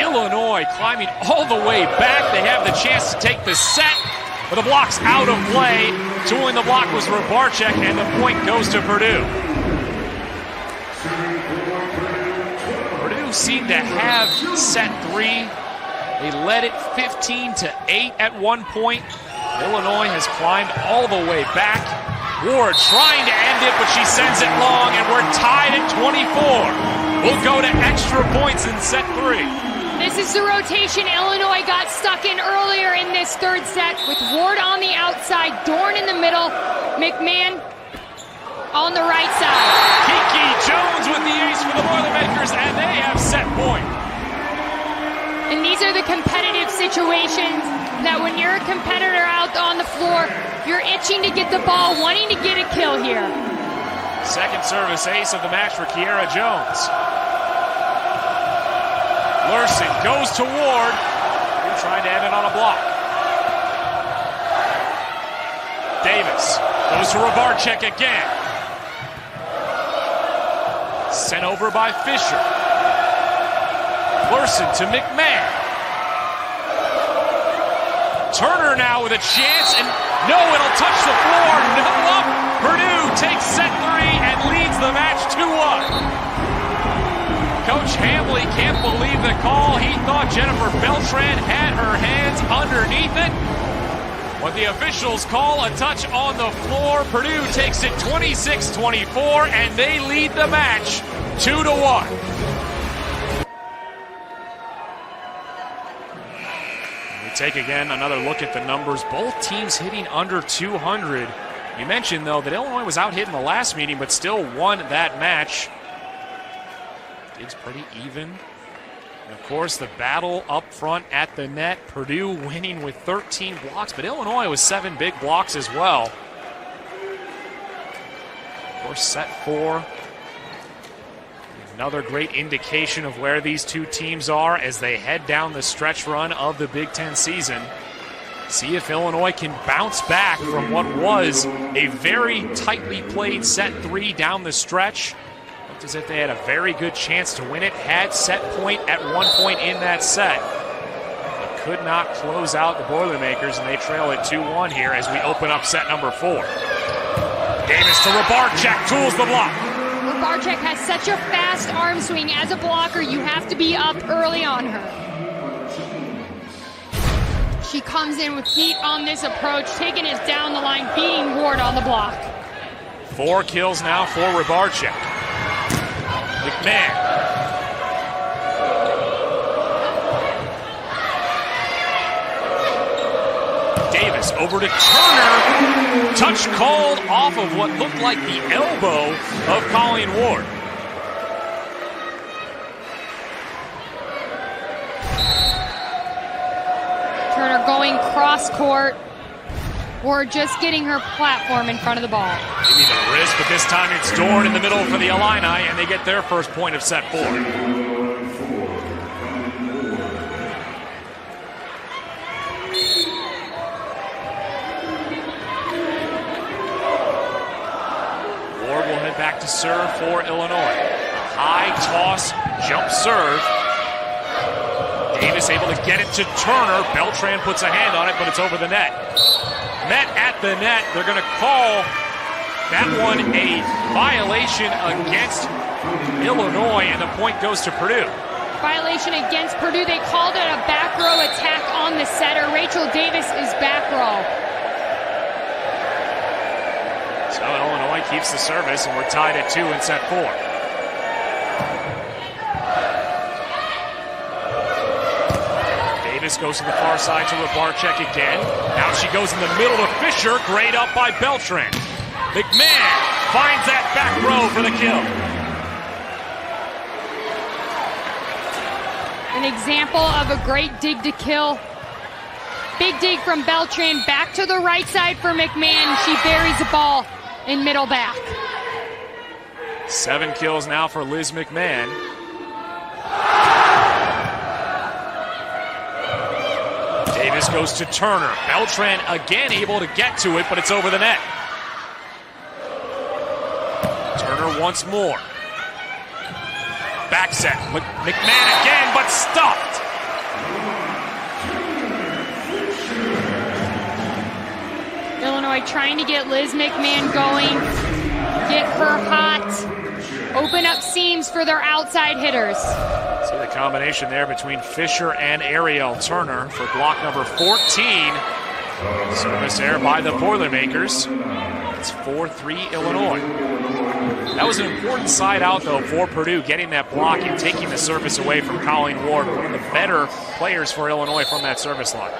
S2: Illinois climbing all the way back. They have the chance to take the set, but the block's out of play. Tooling the block was Barczyk, and the point goes to Purdue. Purdue seemed to have set 3. They led it 15-8 at one point. Illinois has climbed all the way back. Ward trying to end it, but she sends it long, and we're tied at 24. We'll go to extra points in set 3.
S3: This is the rotation Illinois got stuck in earlier in this third set with Ward on the outside, Dorn in the middle, McMahon on the right side.
S2: Kiki Jones with the ace for the Boilermakers, and they have set point.
S3: And these are the competitive situations that when you're a competitor out on the floor, you're itching to get the ball, wanting to get a kill here.
S2: Second service ace of the match for Kiera Jones. Lurson goes to Ward, trying to end it on a block. Davis goes to Rabarczyk again. Sent over by Fisher. Lurson to McMahon. Turner now with a chance, and no, it'll touch the floor. No up. Purdue takes set 3 and leads the match 2-1. Coach Hambley can't believe the call. He thought Jennifer Beltran had her hands underneath it. When the officials call a touch on the floor, Purdue takes it 26-24, and they lead the match 2-1. We take again another look at the numbers. Both teams hitting under 200. You mentioned, though, that Illinois was out hit in the last meeting, but still won that match. It's pretty even. And of course, the battle up front at the net. Purdue winning with 13 blocks, but Illinois with 7 big blocks as well. Of course, set 4. Another great indication of where these two teams are as they head down the stretch run of the Big Ten season. See if Illinois can bounce back from what was a very tightly played set 3 down the stretch. Looked as if they had a very good chance to win it, had set point at one point in that set. They could not close out the Boilermakers, and they trail at 2-1 here as we open up set number 4. Davis to Rabarczyk, tools the block.
S3: Rabarczyk has such a fast arm swing. As a blocker, you have to be up early on her. She comes in with heat on this approach, taking it down the line, beating Ward on the block.
S2: 4 kills now for Rabarczyk. McMahon. Davis over to Turner. Touch called off of what looked like the elbow of Colleen Ward.
S3: Turner going cross court. Ward just getting her platform in front of the ball.
S2: Maybe the wrist, but this time it's Dorn in the middle for the Illini, and they get their first point of set 4. Ward will head back to serve for Illinois. A high toss, jump serve. Davis able to get it to Turner. Beltran puts a hand on it, but it's over the net. Met at the net. They're going to call that one a violation against Illinois, and the point goes to Purdue.
S3: Violation against Purdue. They called it a back row attack on the setter. Rachel Davis is back row.
S2: So Illinois keeps the service, and we're tied at 2 in set 4. Davis goes to the far side to Rabarczyk again. Now she goes in the middle to Fisher. Great up by Beltran. McMahon finds that back row for the kill.
S3: An example of a great dig to kill. Big dig from Beltran. Back to the right side for McMahon. She buries the ball in middle back.
S2: 7 kills now for Liz McMahon. Davis goes to Turner. Beltran again able to get to it, but it's over the net. Turner once more. Back set. McMahon again, but stopped.
S3: Illinois trying to get Liz McMahon going, get her hot, open up seams for their outside hitters.
S2: See the combination there between Fisher and Ariel Turner for block number 14. Service there by the Boilermakers. It's 4-3 Illinois. That was an important side out, though, for Purdue, getting that block and taking the service away from Colleen Ward, one of the better players for Illinois from that service line.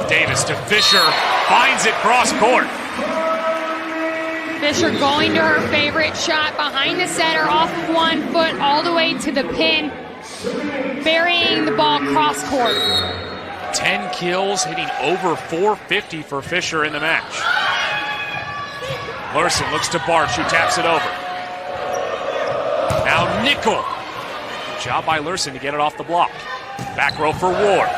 S2: Davis to Fisher, finds it cross court.
S3: Fisher going to her favorite shot behind the setter, off of 1 foot, all the way to the pin, burying the ball cross court.
S2: 10 kills, hitting over 450 for Fisher in the match. Larson looks to Barch, who taps it over. Now Nickel. Good job by Larson to get it off the block. Back row for Ward.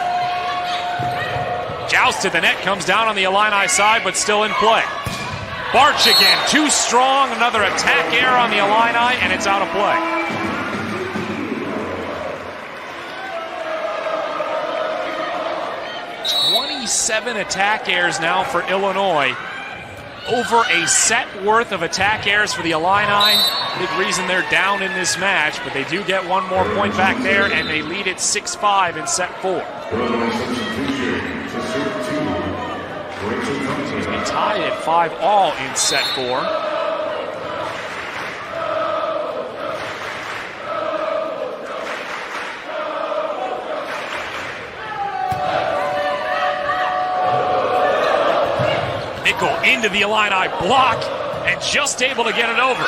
S2: Joust to the net, comes down on the Illini side, but still in play. Barch again, too strong, another attack error on the Illini, and it's out of play. Seven attack errors now for Illinois. Over a set worth of attack errors for the Illini. Big reason they're down in this match, but they do get one more point back there, and they lead it 6-5 in set 4. Excuse me, tied at 5-all in set 4. Into the Illini block and just able to get it over.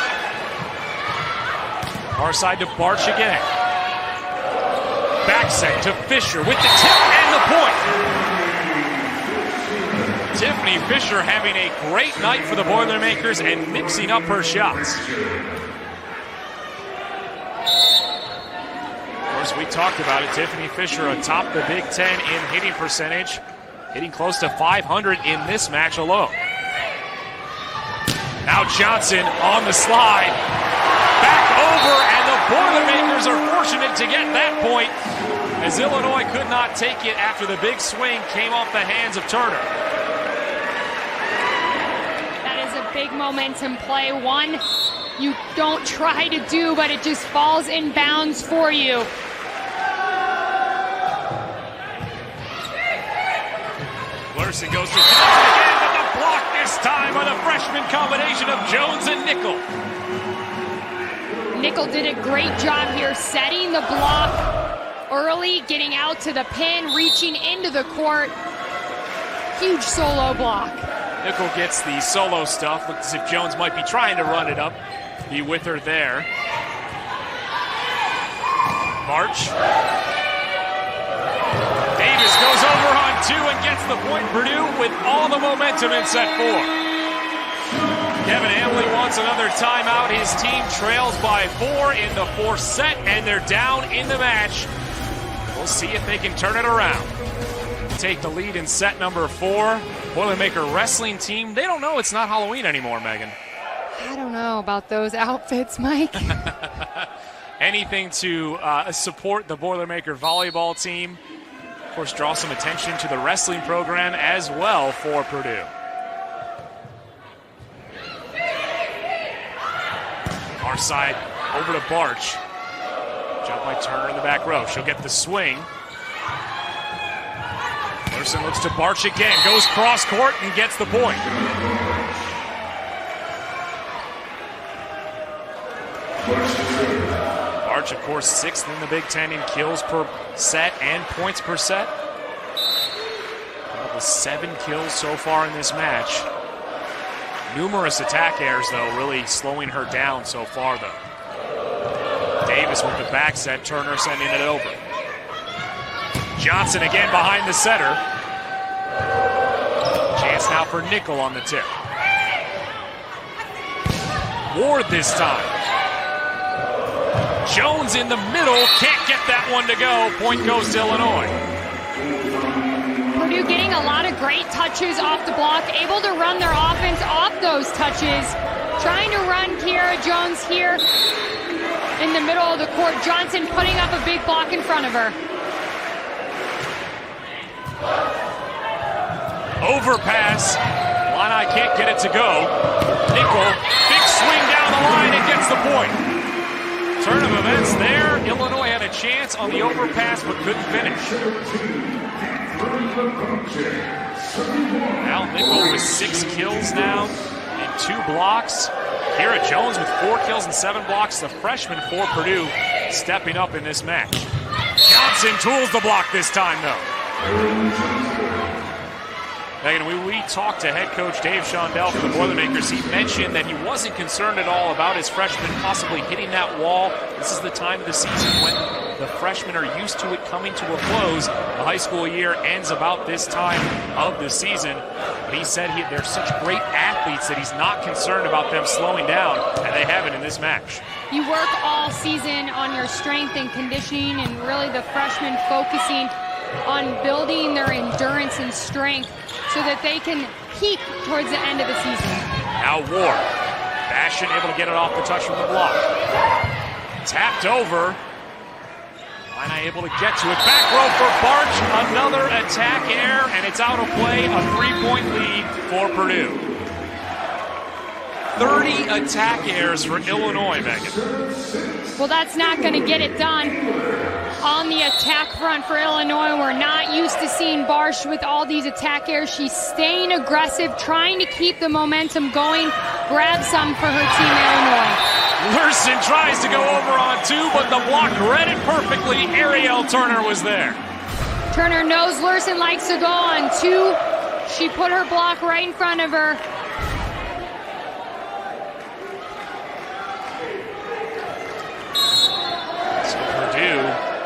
S2: Far side to Barch again. Back set to Fisher with the tip and the point. Tiffany Fisher having a great night for the Boilermakers and mixing up her shots. Of course, we talked about it. Tiffany Fisher atop the Big Ten in hitting percentage, hitting close to 500 in this match alone. Now Johnson on the slide, back over, and the Boilermakers are fortunate to get that point, as Illinois could not take it after the big swing came off the hands of Turner.
S3: That is a big momentum play. One you don't try to do, but it just falls in bounds for you.
S2: Larson goes to Johnson again, but the block this time by the freshman combination of Jones and Nickel.
S3: Nickel did a great job here setting the block early, getting out to the pin, reaching into the court. Huge solo block.
S2: Nickel gets the solo stuff. Looks as if Jones might be trying to run it up. Be with her there. March. Davis goes over on 2 and gets the point. Purdue with all the momentum in set 4. Kevin Hamley wants another timeout. His team trails by 4 in the 4th set, and they're down in the match. We'll see if they can turn it around. Take the lead in set number 4. Boilermaker wrestling team, they don't know it's not Halloween anymore, Megan.
S3: I don't know about those outfits, Mike.
S2: Anything to support the Boilermaker volleyball team. Of course, draw some attention to the wrestling program as well for Purdue. Far side over to Barch. Jump by Turner in the back row. She'll get the swing. Larson looks to Barch again. Goes cross court and gets the point. Barch, of course, 6th in the Big Ten in kills per set and points per set. With 7 kills so far in this match. Numerous attack errors, though, really slowing her down so far, though. Davis with the back set, Turner sending it over. Johnson again behind the setter. Chance now for Nickel on the tip. Ward this time. Jones in the middle, can't get that one to go. Point goes to Illinois.
S3: Purdue getting a lot of great touches off the block, able to run their offense off those touches. Trying to run Kiara Jones here in the middle of the court. Johnson putting up a big block in front of her.
S2: Overpass. Illini can't get it to go. Nickel, big swing down the line and gets the point. Turn of events there. Illinois had a chance on the overpass but couldn't finish. Al Nickel with 6 kills now and 2 blocks. Kira Jones with 4 kills and 7 blocks. The freshman for Purdue stepping up in this match. Johnson tools the block this time, though. Megan, when we talked to head coach Dave Shondell for the Boilermakers, he mentioned that he wasn't concerned at all about his freshmen possibly hitting that wall. This is the time of the season when the freshmen are used to it coming to a close. The high school year ends about this time of the season. But he said they're such great athletes that he's not concerned about them slowing down, and they haven't in this match.
S3: You work all season on your strength and conditioning, and really the freshmen focusing on building their endurance and strength so that they can peak towards the end of the season.
S2: Now Ward. Bastion able to get it off the touch from the block. Tapped over. Illini able to get to it. Back row for Barch. Another attack error, and it's out of play. A 3-point lead for Purdue. 30 attack errors for Illinois, Megan.
S3: Well, that's not going to get it done on the attack front for Illinois. We're not used to seeing Barsh with all these attack errors. She's staying aggressive, trying to keep the momentum going, grab some for her team, Illinois.
S2: Luersen tries to go over on 2, but the block read it perfectly. Ariel Turner was there.
S3: Turner knows Luersen likes to go on 2. She put her block right in front of her.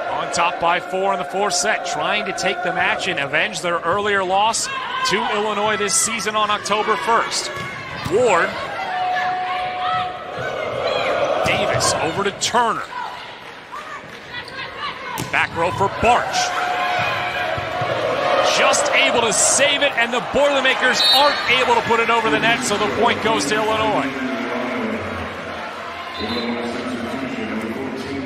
S2: On top by 4 in the 4th set, trying to take the match and avenge their earlier loss to Illinois this season on October 1st. Ward. Davis over to Turner. Back row for Barch. Just able to save it, and the Boilermakers aren't able to put it over the net, so the point goes to Illinois.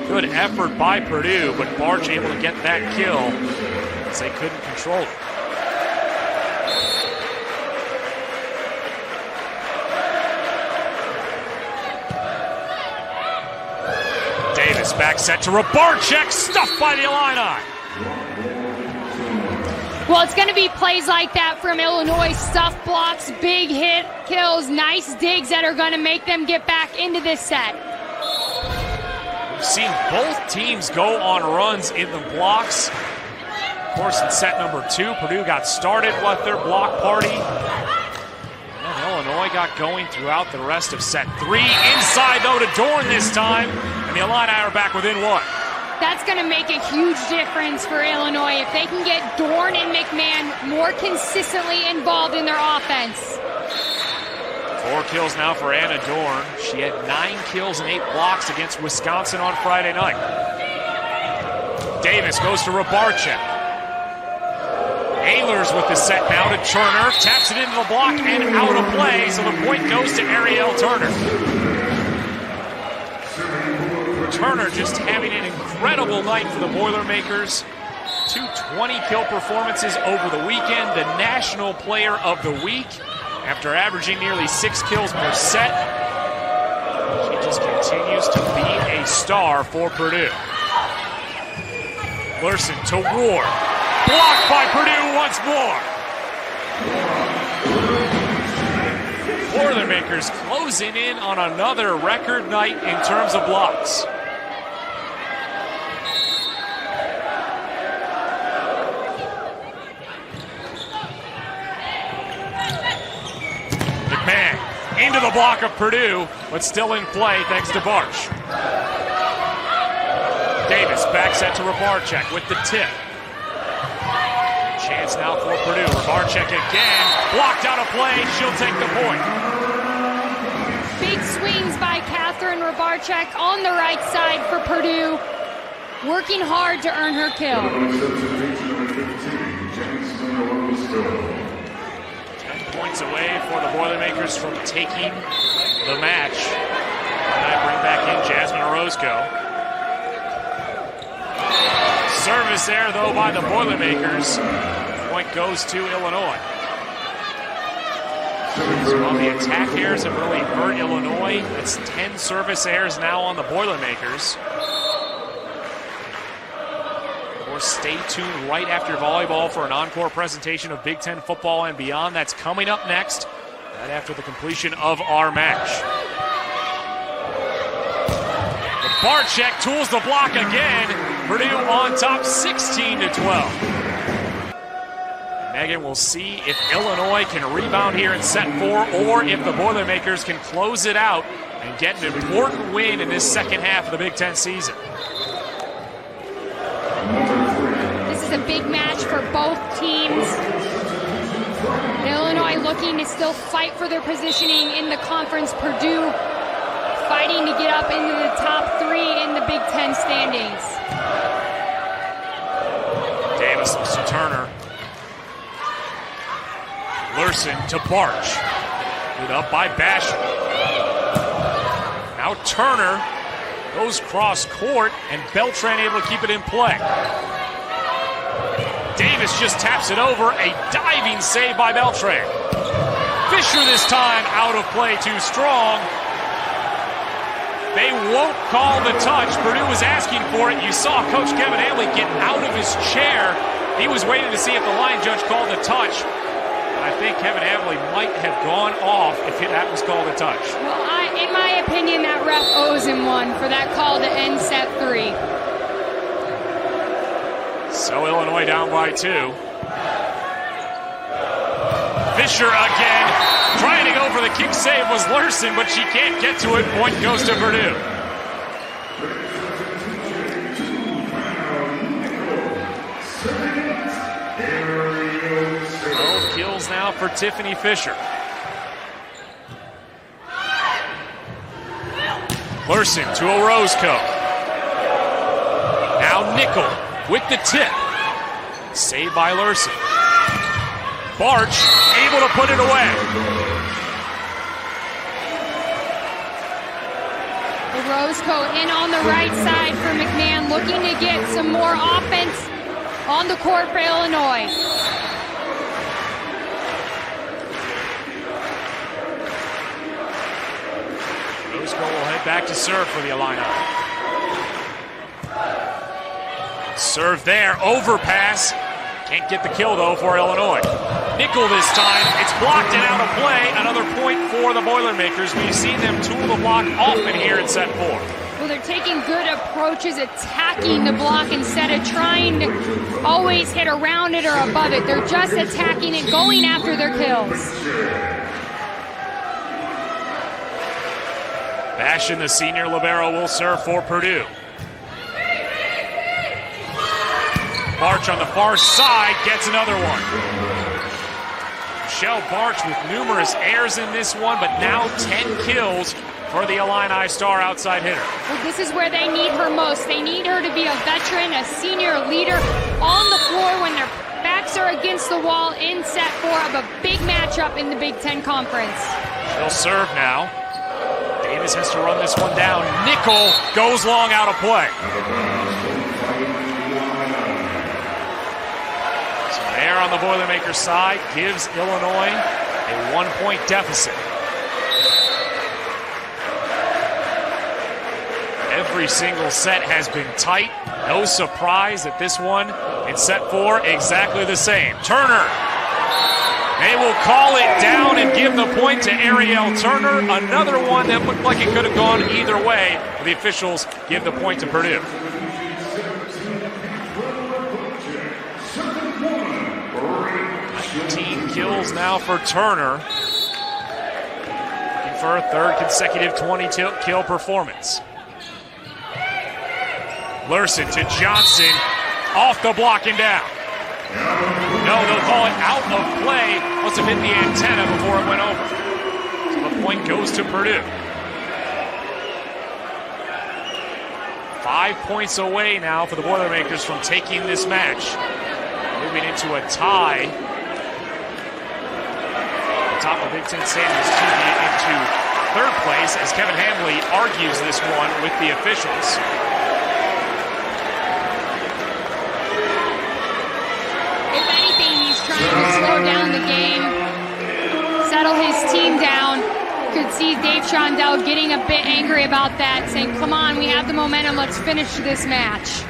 S2: Good effort by Purdue, but Barch able to get that kill as they couldn't control it. Davis back set to Rabarczyk, stuffed by the Illini.
S3: Well, it's going to be plays like that from Illinois. Stuff blocks, big hit, kills, nice digs that are going to make them get back into this set.
S2: We've seen both teams go on runs in the blocks. Of course, in set number 2, Purdue got started with their block party. And Illinois got going throughout the rest of set 3. Inside, though, to Dorn this time. And the Illini are back within 1.
S3: That's going to make a huge difference for Illinois if they can get Dorn and McMahon more consistently involved in their offense.
S2: 4 kills now for Anna Dorn. She had 9 kills and 8 blocks against Wisconsin on Friday night. Davis goes to Rabarczyk. Ehlers with the set now to Turner. Taps it into the block and out of play, so the point goes to Ariel Turner. Turner just having an incredible night for the Boilermakers. 2 20-kill performances over the weekend. The National Player of the Week. After averaging nearly 6 kills per set, she just continues to be a star for Purdue. Luersen to Ward. Blocked by Purdue once more. Boilermakers closing in on another record night in terms of blocks. McMahon into the block of Purdue, but still in play thanks to Barch. Davis back set to Rabarczyk with the tip. Chance now for Purdue. Rabarczyk again, blocked out of play. She'll take the point.
S3: Big swings by Catherine Rabarczyk on the right side for Purdue, working hard to earn her kill.
S2: 10 points away for the Boilermakers from taking the match. And I bring back in Jasmine Orozco. Service there, though, by the Boilermakers. Point goes to Illinois. So while the attack errors have really hurt Illinois, it's 10 service errors now on the Boilermakers. course, stay tuned right after volleyball for an encore presentation of Big Ten football and beyond. That's coming up next, right after the completion of our match. Barczyk tools the block again. Purdue on top 16-12. Megan will see if Illinois can rebound here in set 4 or if the Boilermakers can close it out and get an important win in this second half of the Big Ten season.
S3: This is a big match for both teams. Illinois looking to still fight for their positioning in the conference. Purdue fighting to get up into the top 3 in the Big Ten standings.
S2: Davis to Turner. Lurson to Barch. Put up by Basher. Now Turner goes cross court and Beltran able to keep it in play. Davis just taps it over. A diving save by Beltran. Fisher this time out of play, too strong. They won't call the touch. Purdue was asking for it. You saw Coach Kevin Hamley get out of his chair. He was waiting to see if the line judge called the touch. I think Kevin Hamley might have gone off if that was called a touch.
S3: Well, in my opinion, that ref owes him one for that call to end set 3.
S2: So Illinois down by 2. Fisher again, trying to go for the kick save was Lurson, but she can't get to it. Point goes to Purdue. Kills now for Tiffany Fisher. Lurson to Orozco. Now Nickel with the tip. Saved by Lurson. Barch able to put it away.
S3: Orozco in on the right side for McMahon, looking to get some more offense on the court for Illinois.
S2: Orozco will head back to serve for the Illini. Serve there, overpass. Can't get the kill though for Illinois. Nickel this time, it's blocked and out of play. Another point for the Boilermakers. We've seen them tool the block often here in set 4.
S3: Well, they're taking good approaches, attacking the block instead of trying to always hit around it or above it. They're just attacking it, going after their kills.
S2: Bashan, the senior libero, will serve for Purdue. Barch on the far side gets another one. Michelle Barch with numerous errors in this one, but now 10 kills for the Illini star outside hitter.
S3: Well, this is where they need her most. They need her to be a veteran, a senior leader on the floor when their backs are against the wall in set 4 of a big matchup in the Big Ten Conference.
S2: She'll serve now. Davis has to run this one down. Nickel goes long out of play. So there on the Boilermakers side gives Illinois a 1-point deficit. Every single set has been tight. No surprise that this one in set 4 exactly the same. Turner. They will call it down and give the point to Ariel Turner. Another one that looked like it could have gone either way. The officials give the point to Purdue. 19 kills now for Turner. Looking for a third consecutive 20-kill performance. Lurson to Johnson. Off the block and down. No, they'll call it out of play. Must have hit the antenna before it went over. So the point goes to Purdue. 5 points away now for the Boilermakers from taking this match. Moving into a tie. The top of Big Ten standings into third place as Kevin Hamley argues this one with the officials.
S3: If anything, he's trying to slow down the game, settle his team down. Could see Dave Shondell getting a bit angry about that, saying, come on, we have the momentum, let's finish this match.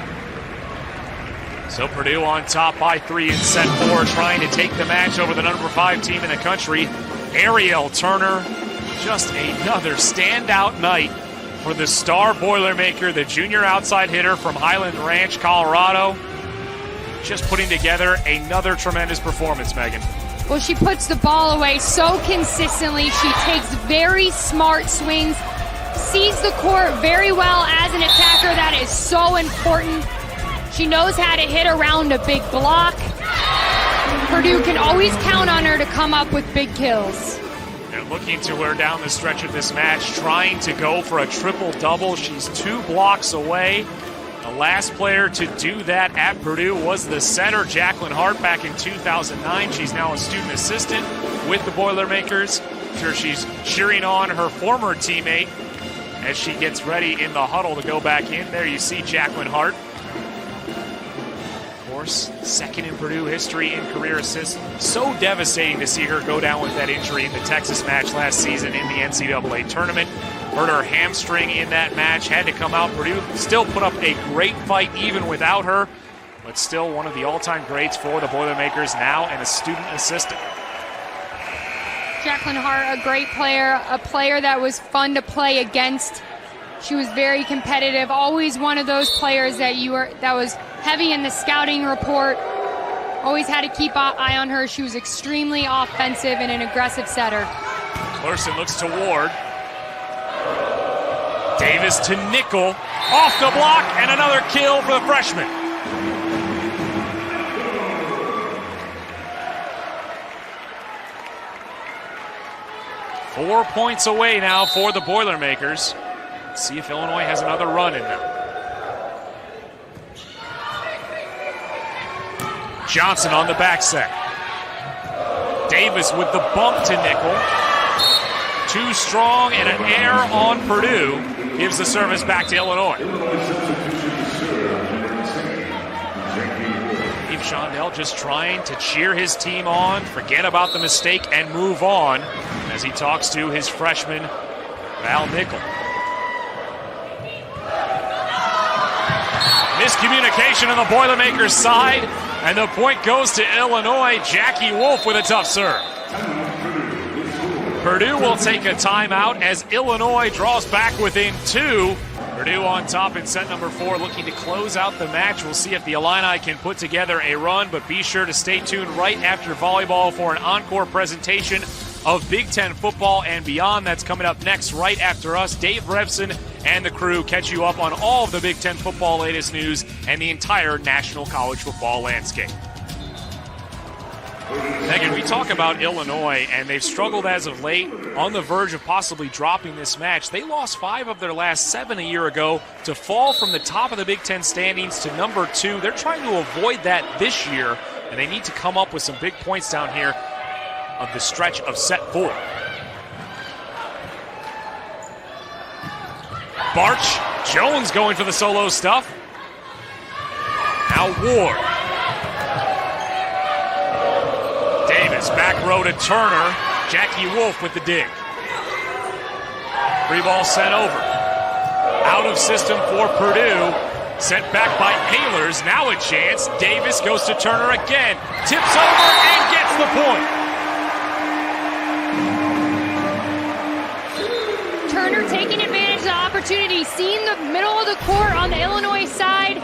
S2: So Purdue on top by 3 in set 4, trying to take the match over the number 5 team in the country. Ariel Turner, just another standout night for the star Boilermaker, the junior outside hitter from Highland Ranch, Colorado. Just putting together another tremendous performance, Megan.
S3: Well, she puts the ball away so consistently. She takes very smart swings, sees the court very well as an attacker. That is so important. She knows how to hit around a big block. Purdue can always count on her to come up with big kills.
S2: They're looking to her down the stretch of this match, trying to go for a triple-double. She's 2 blocks away. The last player to do that at Purdue was the center, Jacqueline Hart, back in 2009. She's now a student assistant with the Boilermakers. I'm sure she's cheering on her former teammate as she gets ready in the huddle to go back in. There you see Jacqueline Hart. Of course, second in Purdue history in career assists. So devastating to see her go down with that injury in the Texas match last season in the NCAA tournament. Hurt her hamstring in that match, had to come out. Purdue still put up a great fight even without her, but still one of the all-time greats for the Boilermakers now and a student assistant.
S3: Jacqueline Hart, a great player, a player that was fun to play against. She was very competitive, always one of those players that was heavy in the scouting report. Always had to keep an eye on her. She was extremely offensive and an aggressive setter.
S2: Larson looks to Ward. Davis to Nickel, off the block, and another kill for the freshman. Four points away now for the Boilermakers. Let's see if Illinois has another run in them. Johnson on the back set. Davis with the bump to Nickel. Too strong and an error on Purdue. Gives the service back to Illinois. Steve Shondell just trying to cheer his team on, forget about the mistake, and move on as he talks to his freshman, Val Nickel. Miscommunication on the Boilermakers side, and the point goes to Illinois. Jackie Wolf with a tough serve. Purdue will take a timeout as Illinois draws back within 2. Purdue on top in set number 4, looking to close out the match. We'll see if the Illini can put together a run, but be sure to stay tuned right after volleyball for an encore presentation of Big Ten football and beyond. That's coming up next right after us. Dave Revson and the crew catch you up on all of the Big Ten football latest news and the entire national college football landscape. Megan, we talk about Illinois, and they've struggled as of late, on the verge of possibly dropping this match. They lost 5 of their last 7 a year ago to fall from the top of the Big Ten standings to number 2. They're trying to avoid that this year, and they need to come up with some big points down here of the stretch of set 4. Barch, Jones going for the solo stuff. Now Ward. Davis, back row to Turner. Jackie Wolf with the dig. Free ball sent over. Out of system for Purdue. Sent back by Haylers. Now a chance. Davis goes to Turner again. Tips over and gets the point.
S3: Turner taking advantage of the opportunity. Seeing the middle of the court on the Illinois side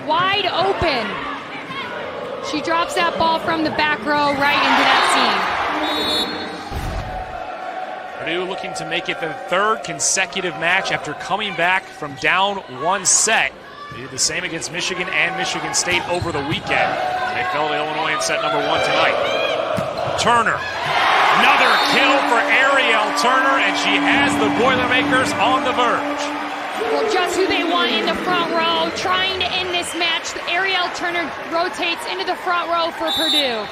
S3: wide open. She drops that ball from the back row right into that seam.
S2: Purdue looking to make it the 3rd consecutive match after coming back from down 1 set. They did the same against Michigan and Michigan State over the weekend. They fell to Illinois in set number 1 tonight. Turner. Another kill for Ariel Turner, and she has the Boilermakers on the verge.
S3: Well, just who they want in the front row, trying to end this match. Ariel Turner rotates into the front row for Purdue.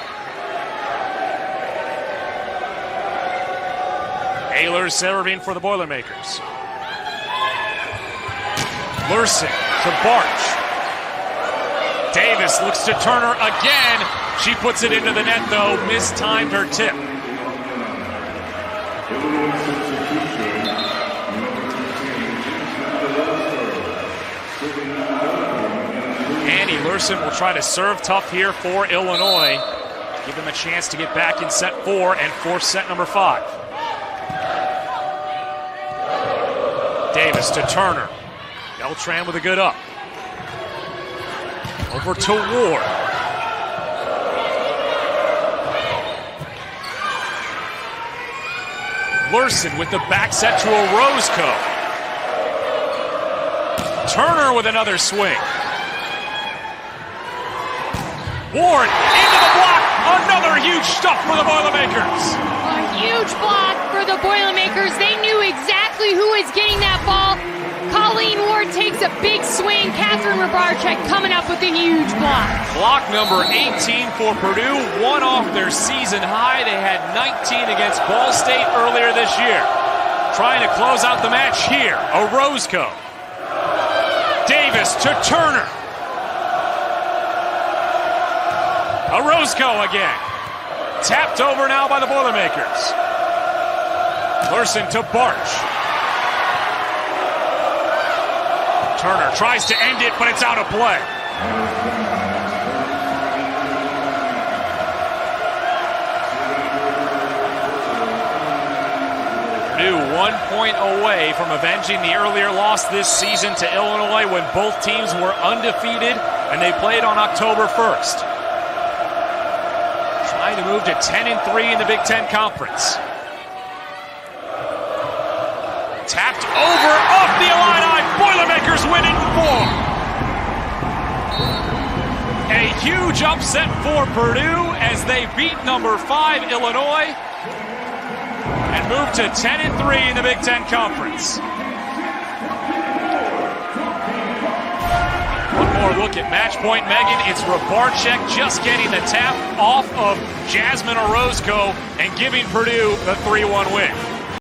S2: Ayler serving for the Boilermakers. Lurson to Barch. Davis looks to Turner again. She puts it into the net, though. Mistimed her tip. Annie Lurson will try to serve tough here for Illinois. Give them a chance to get back in set 4 and force set number 5. Davis to Turner. Beltran with a good up. Over to Ward. Lurson with the back set to a Roscoe. Turner with another swing. Ward into the block. Another huge stuff for the Boilermakers.
S3: A huge block for the Boilermakers. They knew exactly who was getting that ball. Colleen Ward takes a big swing. Catherine Rabarczyk coming up with a huge block.
S2: Block number 18 for Purdue. One off their season high. They had 19 against Ball State earlier this year. Trying to close out the match here. A Roscoe. Davis to Turner. A Roscoe again. Tapped over now by the Boilermakers. Lurson to Barch. Turner tries to end it, but it's out of play. Purdue 1 point away from avenging the earlier loss this season to Illinois when both teams were undefeated and they played on October 1st. Trying to move to 10-3 in the Big Ten Conference. Tapped over, off the Illini. Boilermakers win in 4. A huge upset for Purdue as they beat number 5 Illinois and move to 10-3 in the Big Ten Conference. One more look at match point, Megan. It's Rabarczyk just getting the tap off of Jasmine Orozco and giving Purdue the 3-1 win.